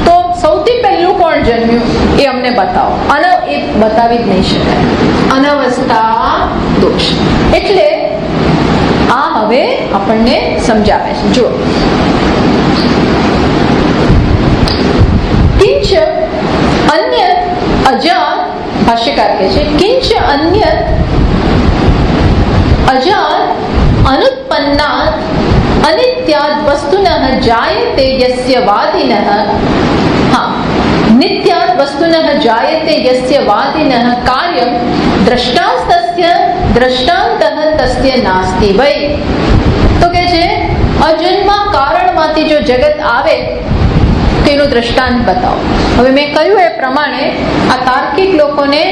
તો સૌથી પહેલું કોણ જન્મ્યું એ અમને બતાવો. અને એ બતાવી જ નહીં શકાય. અનવસ્થા દોષ. એટલે આ હવે આપણને સમજાવે છે. જુઓ, કિંચ અન્ય અજાત, ભાષ્યકાર કહે છે, કિંચ અન્ય અજાત અનુત્પન્નાત અનિત્યાદ વસ્તુનઃ જાયતે યસ્ય વાદિનઃ, નિત્યાદ વસ્તુનઃ જાયતે યસ્ય વાદિનઃ કાર્યમ દ્રષ્ટાસ્તસ્ય દ્રષ્ટાંતઃ તસ્ય નાસ્તિ વૈ. તો કે છે અજન્મા કારણમાંથી જો જગત આવે તેનું દ્રષ્ટાંત બતાવો. હવે મેં કહ્યું એ પ્રમાણે આ તાર્કિક લોકોને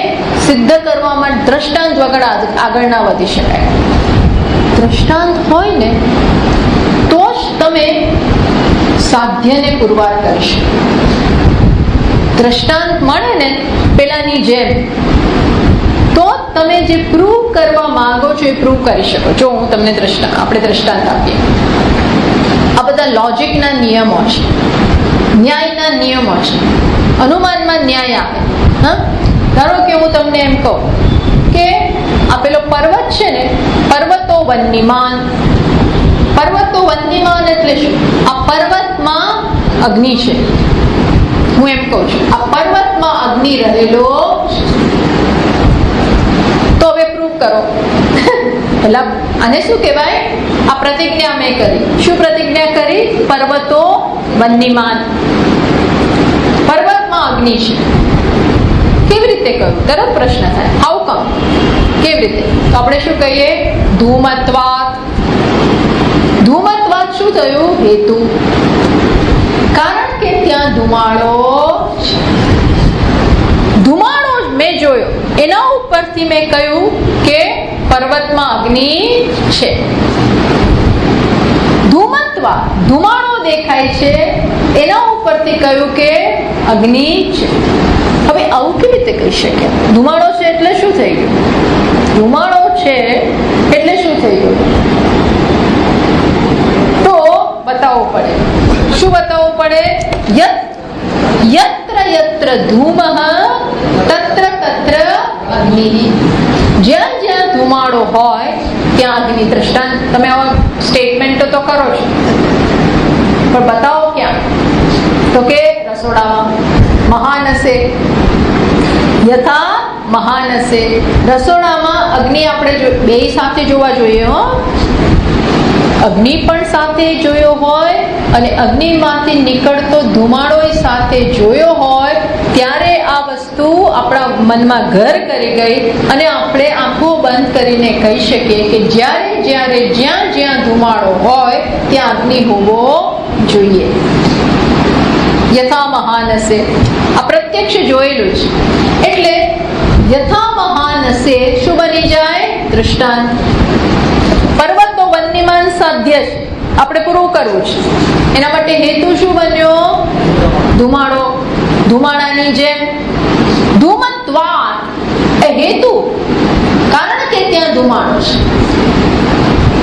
સિદ્ધ કરવામાં દ્રષ્ટાંત વગર આગળ ના વધી શકાય. દ્રષ્ટાંત હોય ને તો જ તમે સાધ્યને પુરવાર કરી શકો. દ્રષ્ટાંત મળે ને પેલાની જેમ તો તમે જે પ્રૂવ કરવા માંગો છો એ પ્રૂવ કરી શકો. જો હું તમને આપણે દ્રષ્ટાંત આપીએ, આ બધા લોજિકના નિયમો છે, ન્યાયના નિયમો છે. અનુમાનમાં ન્યાય આવે. ધારો કે હું તમને એમ કહું કે આ પેલો પર્વત છે ને, પર્વતો વન્યમાન. પર્વતો વન્યમાન એટલે શું? આ પર્વતમાં અગ્નિ છે. હું એમ કહું છું આ પર્વતમાં અગ્નિ રહેલો. તો હવે પ્રૂવ કરો. પેલા આને શું કહેવાય? આ પ્રતિજ્ઞા મેં કરી. શું પ્રતિજ્ઞા કરી? પર્વતો વન્યમાન, પર્વતમાં અગ્નિ છે. કેવી રીતે કહ્યું? તરત પ્રશ્ન થાય, હાઉ કમ? કેવી રીતે? તો આપણે શું કહીએ? ધૂમત્વાત. ધૂમત્વાત શું થયું? હેતુ. કારણ કે ત્યાં ધુમાડો છે. ધુમાડો મેં જોયો, એના ઉપરથી મેં કહ્યું કે પર્વતમાં અગ્નિ છે. ધૂમત્વા, ધુમાડો દેખાય છે, એના ઉપરથી કહ્યું કે અગ્નિ છે. હવે આવું કેવી રીતે કહી શકે? ધુમાડો છે એટલે શું થઈ ગયું? ધુમાડો છે એટલે શું થઈ ગયું? તો બતાવવું પડે. શું બતાવવું પડે? યત્ર યત્ર ધૂમઃ તત્ર તત્ર અગ્નિ. જ્યાં જ્યાં ધુમાડો હોય ત્યાં અગ્નિ. દ્રષ્ટાંત તમે સ્ટેટમેન્ટ તો કરો છો, પણ બતાવો ક્યાં? તો કે રસોડામાં. મહાનસે, યથા મહાનસે. રસોડામાં અગ્નિ આપણે બે સાથે જોવા જોઈએ. હો, અગ્નિ પણ સાથે જોયો હોય અને અગ્નિમાંથી નીકળતો ધુમાડો સાથે જોયો હોય ત્યારે આ વસ્તુ આપણા મનમાં ઘર કરી ગઈ અને આપણે આંખો બંધ કરીને કહી શકીએ કે જ્યારે જ્યારે જ્યાં જ્યાં ધુમાડો હોય ત્યાં અગ્નિ હોવો જોઈએ. યથા મહાનસે, આ પ્રત્યક્ષ જોયેલું છે. એટલે યથા મહાનસે શું બની જાય? દૃષ્ટાંત. પર્વતો વન્યમાન સાધ્ય છે, આપણે પૂરું કરવું છે. એના માટે હેતુ શું બન્યો? ધુમાડો. ધુમાડાની જેમ ધૂમત્વાત એ હેતુ, કારણ કે ત્યાં ધુમાડો છે.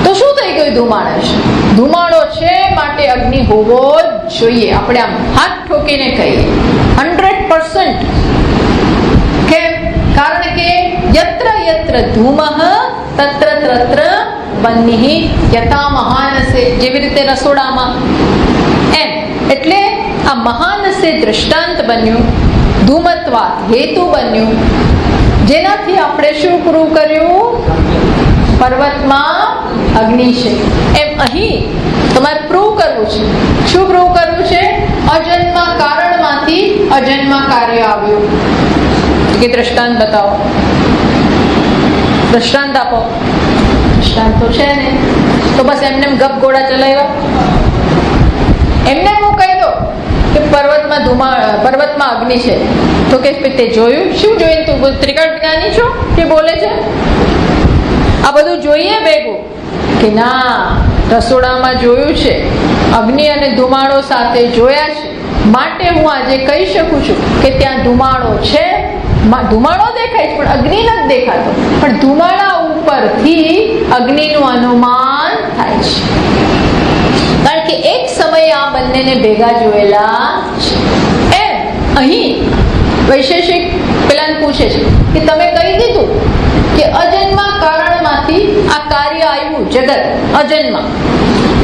તો શું થઈ ગયું? ધુમાડો છે. ધુમાડો છે માટે અગ્નિ હોવો જ જોઈએ. આપણે આમ હાથ ઠોકીને કહીએ 100%. કેમ? કારણ કે યત્ર યત્ર ધૂમઃ તત્ર તત્ર વન્યઃ. યથા મહાનસે, જેવી રીતે રસોડામાં એમ. એટલે આ મહાનસે દ્રષ્ટાંત બન્યું, ધૂમત્વાત હેતુ બન્યું, જેનાથી આપણે શું પ્રૂવ કર્યું? પર્વતમાં અગ્નિ છે. એમ અહીં તમારે પ્રૂવ કરવું છે. શું પ્રૂવ કરવું છે? અજન્મા કારણમાંથી અજન્મા કાર્ય આવ્યું. કે દ્રષ્ટાંત બતાવો, દ્રષ્ટાંત આપો. દ્રષ્ટાંત તો છે ને, તો બસ એમને ગપ ગોળા ચલાવ્યા. એમને હું કહી દો કે પર્વતમાં અગ્નિ છે, તો કે તે જોયું? શું જોયું? તું ત્રિકટ જ્ઞાની છો કે બોલે છે? આ બધું જોઈએ ભેગું કે ના? રસોડામાં જોયું છે, અગ્નિ અને ધુમાડો સાથે જોયા છે, માટે હું આજે કહી શકું છું કે ત્યાં ધુમાડો છે. ધુમાડો દેખાય છે પણ અગ્નિ નથી દેખાતો, પણ ધુમાડા ઉપરથી અગ્નિનું અનુમાન થાય છે. કારણ કે એક સમયે આ બંનેને ભેગા જોયેલા છે. એમ અહીં વૈશેષિક પેલાને પૂછે છે કે તમે કહી દીધું કે અજન્મા કારણમાંથી આ કાર્ય આવ્યું જ. જગત અજન્મ,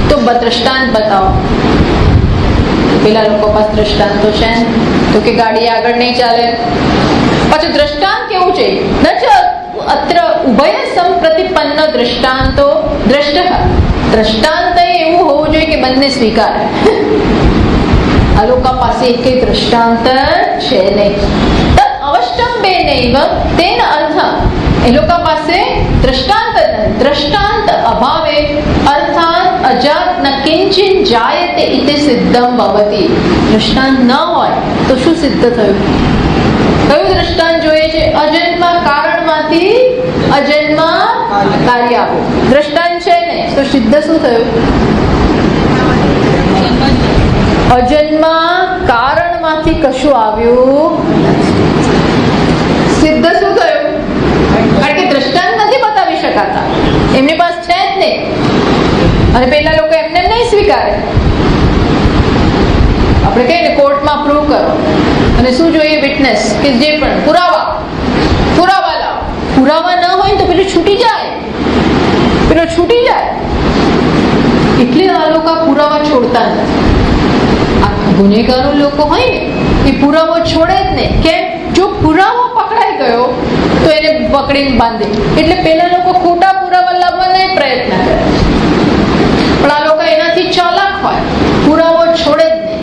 તો દ્રષ્ટાંત બતાવો. પેલા લોકો પાસે દ્રષ્ટાંતો છે તો કે ગાડી આગળ નહીં ચાલે. પછી દ્રષ્ટાંત કેવું છે? અત્ર ઉભય સંપ્રતિપન્ન દ્રષ્ટાંતો દ્રષ્ટ. દ્રષ્ટાંત એવું હોવું જોઈએ કે બંને સ્વીકારે. આ લોકો પાસે એક દ્રષ્ટાંત છે નહીં. અવષ્ટંબે નૈવ તેનો અર્થ, એ લોકો પાસે દ્રષ્ટાંત નથી. દ્રષ્ટાંત અભાવે અર્થાત અજાત ન કિંચિન જાયતે ઇતિ સિદ્ધમ ભવતિ. દ્રષ્ટાંત ન હોય તો શું સિદ્ધ થયું? કયું દ્રષ્ટાંત જોઈએ છે? અજન્મ કારણમાંથી અજન્મ કાર્ય આવ્યું. દ્રષ્ટાંત છે ને તો સિદ્ધ શું થયું? અજન્મ કારણમાંથી કશું આવ્યું, સિદ્ધ શું થયું? કારણ કે દ્રષ્ટાંત નથી બતાવી શકાતા, એમની પાસે છે જ નહીં. અને પેલા લોકો એમને નહીં સ્વીકારે. આપણે કહીએ ને કોર્ટમાં પ્રૂવ કરો, અને શું જોઈએ? વિટનેસ, કે જે પણ પુરાવા લાવો. પુરાવા ન હોય તો પેલું છૂટી જાય. એટલે આ લોકો પુરાવા છોડતા નથી. આ ગુનેગારો લોકો હોય ને એ પુરાવો છોડે જ નહીં. કેમ? જો પુરાવો પકડાઈ ગયો તો એને પકડીને બાંધે. એટલે પેલા લોકો ખોટા પુરાવા લાવવાનો પ્રયત્ન કરે. પણ આ લોકો એનાથી ચાલાક હોય, પુરાવો છોડે જ નહીં.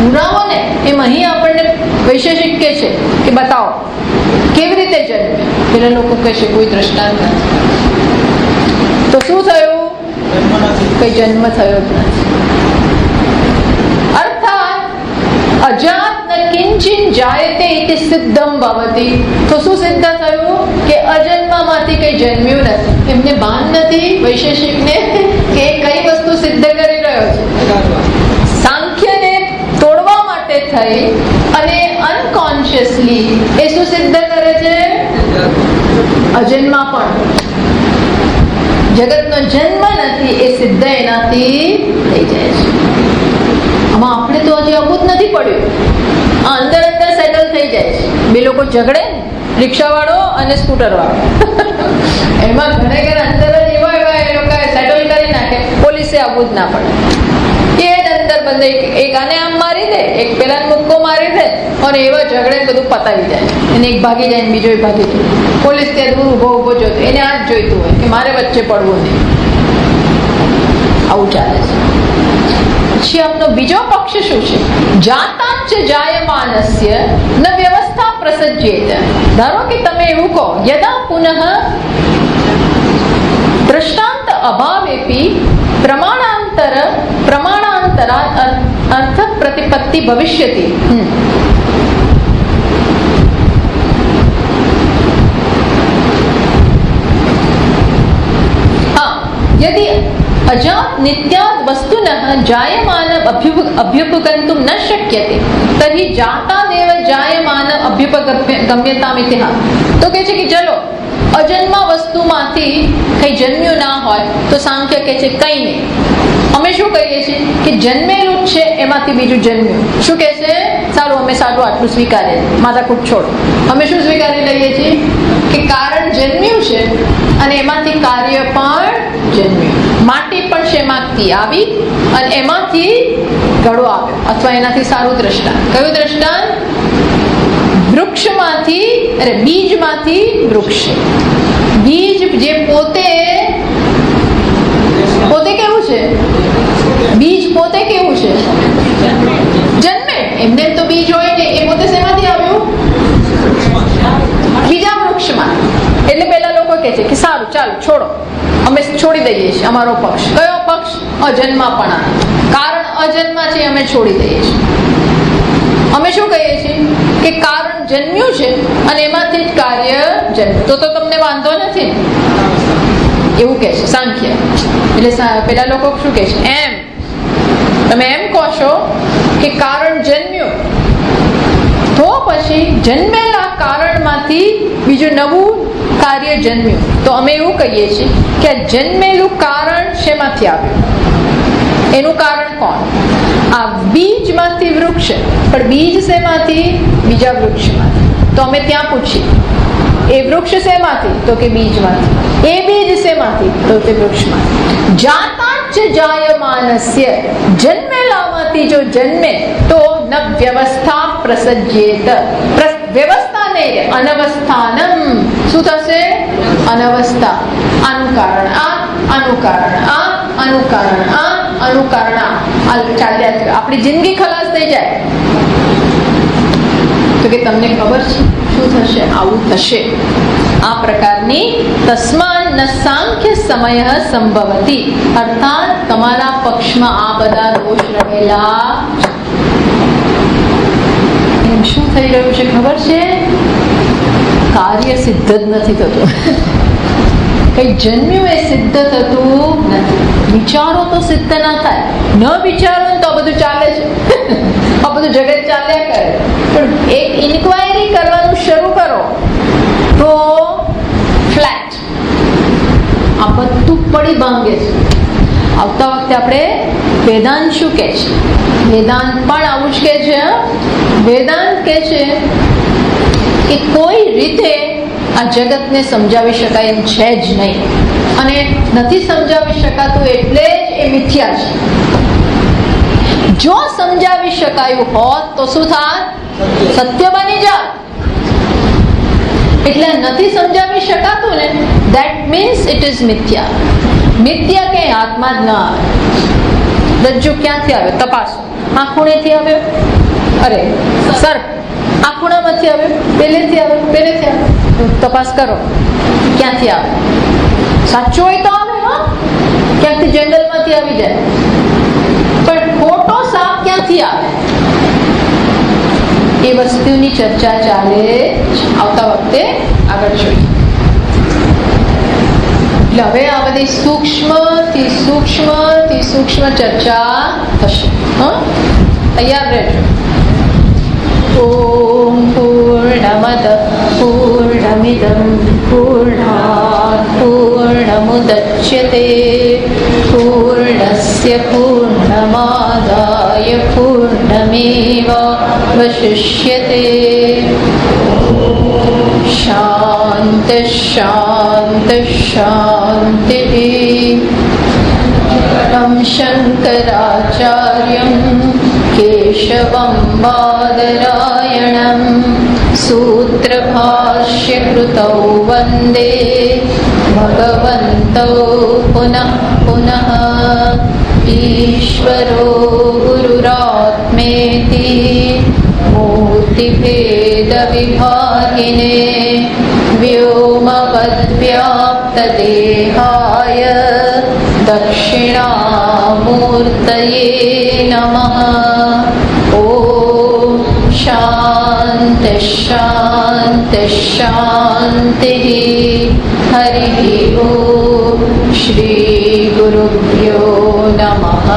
પુરાવો ને એમ અહીં આપણને વૈશેષિક કે છે કે બતાવો કેવી રીતે જન્મે. પેલા લોકો કહે છે કોઈ દ્રષ્ટાંત નથી. તો શું થયું? કઈ જન્મ થયો જ નથી. અર્થાત અજાત ન કિંચિન જાયતે ઇતિ સિદ્ધમ ભવતિ. તો શું સિદ્ધ થયું? કે અજન્મમાંથી કઈ જન્મ્યું નથી. એમને ભાન નથી વૈશેષિકને કે કઈ વસ્તુ સિદ્ધ કરી રહ્યો છે. સાંખ્યને તોડવા માટે થઈ અને અનકોન્શિયસલી એ શું સિદ્ધ કરે છે? અજન્મા પણ જગતનો જન્મ નથી એ સિદ્ધ એનાથી થઈ જાય છે. આમાં આપણે તો હજી અબૂત નથી પડ્યું. અંદર સેટલ થઈ જાય છે. બે લોકો ઝઘડે, રિક્ષા વાળો અને સ્કૂટર વાળો, એમાં ઘરે અંદર જ એવા એ લોકો સેટલ કરી નાખે. પોલીસે અબૂત ના પડે. એ જ અંદર બંધ, એક આને આમ મારી દે, એક પેલા મુક્કો મારી દે, અને એવા ઝઘડે બધું પતાવી જાય. એને એક ભાગી જાય, બીજો ભાગી જાય. પોલીસ ત્યાં દૂર ઉભો જોતો, એને આ જ જોઈતું હોય કે મારે વચ્ચે પડવું નહીં. આવું ચાલે છે. પછી આપનો બીજો પક્ષ શું છે? જાતાંચ જાયમાનસ્ય ન વ્યવસ્થા પ્રસજ્યેત. ધારો કે તમે એવું કહો, યદા પુનઃ દ્રષ્ટાંત અભાવેપી પ્રમાણાંતરાત અર્થ પ્રતિપત્તિ ભવિષ્યતિ. यदि अजात नित्याद वस्तुनः जायमान अभ्युपगन्तुं न शक्यते तर्हि जातादेव जायमान अभ्युपगम्यतामिति. तो કહે છે કે ચલો અજન્મા વસ્તુમાંથી કઈ જન્મ્યું ના હોય તો સાંખ્ય કહે છે કઈ નહીં. અમે શું કહીએ છીએ કે જન્મેલું જ છે એમાંથી બીજું જન્મ્યું. શું કહે છે? સારું, અમે સારું આટલું સ્વીકારીએ, માથાકૂટ છોડો. અમે શું સ્વીકારી લઈએ છીએ કે કારણ જન્મ્યું છે અને એમાંથી કાર્ય પણ જન્મ્યું. માટી પણ શેમાંથી આવી અને એમાંથી ઘડો આવ્યો, અથવા એનાથી સારું દ્રષ્ટાંત. કયું દ્રષ્ટાંત? વૃક્ષમાંથી, અરે બીજમાંથી વૃક્ષ. બીજ જે પોતે કેવું છે? બીજ પોતે કેવું છે? જન્મે. એમને તો બીજ હોય ને, એ પોતે શેમાંથી આવ્યું? બીજા વૃક્ષમાં. એટલે પેલા લોકો કહે છે કે સારું ચાલો છોડો, અમે છોડી દઈએ છીએ અમારો પક્ષ. કયો પક્ષ? અજન્માપણા. કારણ અજન્મા છે, અમે છોડી દઈએ છીએ. અમે શું કહીએ છીએ કે કારણ જન્મ્યું છે અને એમાંથી જ કાર્ય જન્મ્યું, તો તમને વાંધો નથી ને, એવું કહે છે સાંખ્ય. એટલે પેલા લોકો શું કહે છે? એમ તમે એમ કહો છો કે કારણ જન્મ્યું, તો પછી જન્મેલા કારણમાંથી બીજું નવું કાર્ય જન્મ્યું. તો અમે એવું કહીએ છીએ કે જન્મેલું કારણ શેમાંથી આવ્યું? એનું કારણ કોણ? આ બીજમાંથી વૃક્ષ, પણ બીજ શેમાંથી? બીજા વૃક્ષમાંથી. તો અમે ત્યાં પૂછીએ એ વૃક્ષ શેમાંથી? તો કે બીજમાંથી. એ બીજ શેમાંથી? તો તે વૃક્ષમાંથી. જાતાચ જાયમાનસ્ય, જન્મેલામાંથી જો જન્મે તો ન વ્યવસ્થા પ્રસજ્યેત, વ્યવસ્થા નહીં, અનવસ્થાનમ. શું થશે? અનવસ્થા. આનું કારણ આ, આનું કારણ આ, આનું કારણ આ, આનું કારણ આ, ચાલ્યા જ આપણી જિંદગી ખલાસ થઈ જાય. તો કે તમને ખબર છે શું થશે? આવું થશે. આ પ્રકારની તસ્માન ન સાંખ્ય સમય સંભવતી, અર્થાત તમારા પક્ષમાં આ બધા દોષ રહેલા. એમ શું થઈ રહ્યું છે ખબર છે? કાર્ય સિદ્ધ જ નથી થતું. કઈ જન્મ્યું એ સિદ્ધ થતું નથી. વિચારો તો સિદ્ધ ના થાય. ન વિચારો ને તો બધું ચાલે છે. આ બધું જગત ચાલ્યા કરે. પણ એક ઇન્ક્વાયરી કરવાનું શરૂ કરો તો ફ્લેટ આ બધું પડી ભાંગે છે. આવતા વખતે આપણે વેદાંત શું કહે છે? વેદાંત પણ આવું જ કહે છે. વેદાંત કહે છે કે કોઈ રીતે આ જગતને સમજાવી શકાય એમ છે જ નહીં, અને નથી સમજાવી શકાતું એટલે જ એ મિથ્યા છે. જો સમજાવી શકાયું હોત તો શું થાત? સત્ય બની જાત. એટલે નથી સમજાવી શકાતું ને, that means it is મિથ્યા. મિથ્યા કે આત્મા જ ના આવે. રજ્જુ ક્યાંથી આવે? તપાસો. આ ખૂણેથી આવ્યો? અરે સર્પ આ ખૂણામાંથી આવ્યો? પહેલેથી આવ્યો? પહેલેથી આવ્યો? તપાસ કરો ક્યાંથી આવે. સાચું હોય તો આવે, હા, ક્યાંકથી જંગલમાંથી આવી જાય. પણ ખોટો સાપ ક્યાંથી આવે? એ વસ્તુની ચર્ચા ચાલે. આવતા વખતે આગળ જોઈએ. એટલે હવે આ બધી સૂક્ષ્મથી સૂક્ષ્મ ચર્ચા થશે. તૈયાર રહેજો. ઓમ પૂર્ણમદ પૂર્ણમિદં પૂર્ણાત પૂર્ણમુદચ્યતે પૂર્ણસ્ય પૂર્ણમાદાય પૂર્ણમેવાવશિષ્યતે. શાંતિ શાંતિ શાંતિ. શંકરાચાર્યં केशवं बादरायणं सूत्रभाष्यकृतौ वन्दे भगवन्तौ पुनः पुनः. ईश्वरो गुरुरात्मेति मूर्तिभेदविभागिने व्योमवद्व्याप्तदेहाय दक्षिणामूर्तये नमः. ओम शांति शांति शांति. हरि ओम. श्री गुरुभ्यो नमः.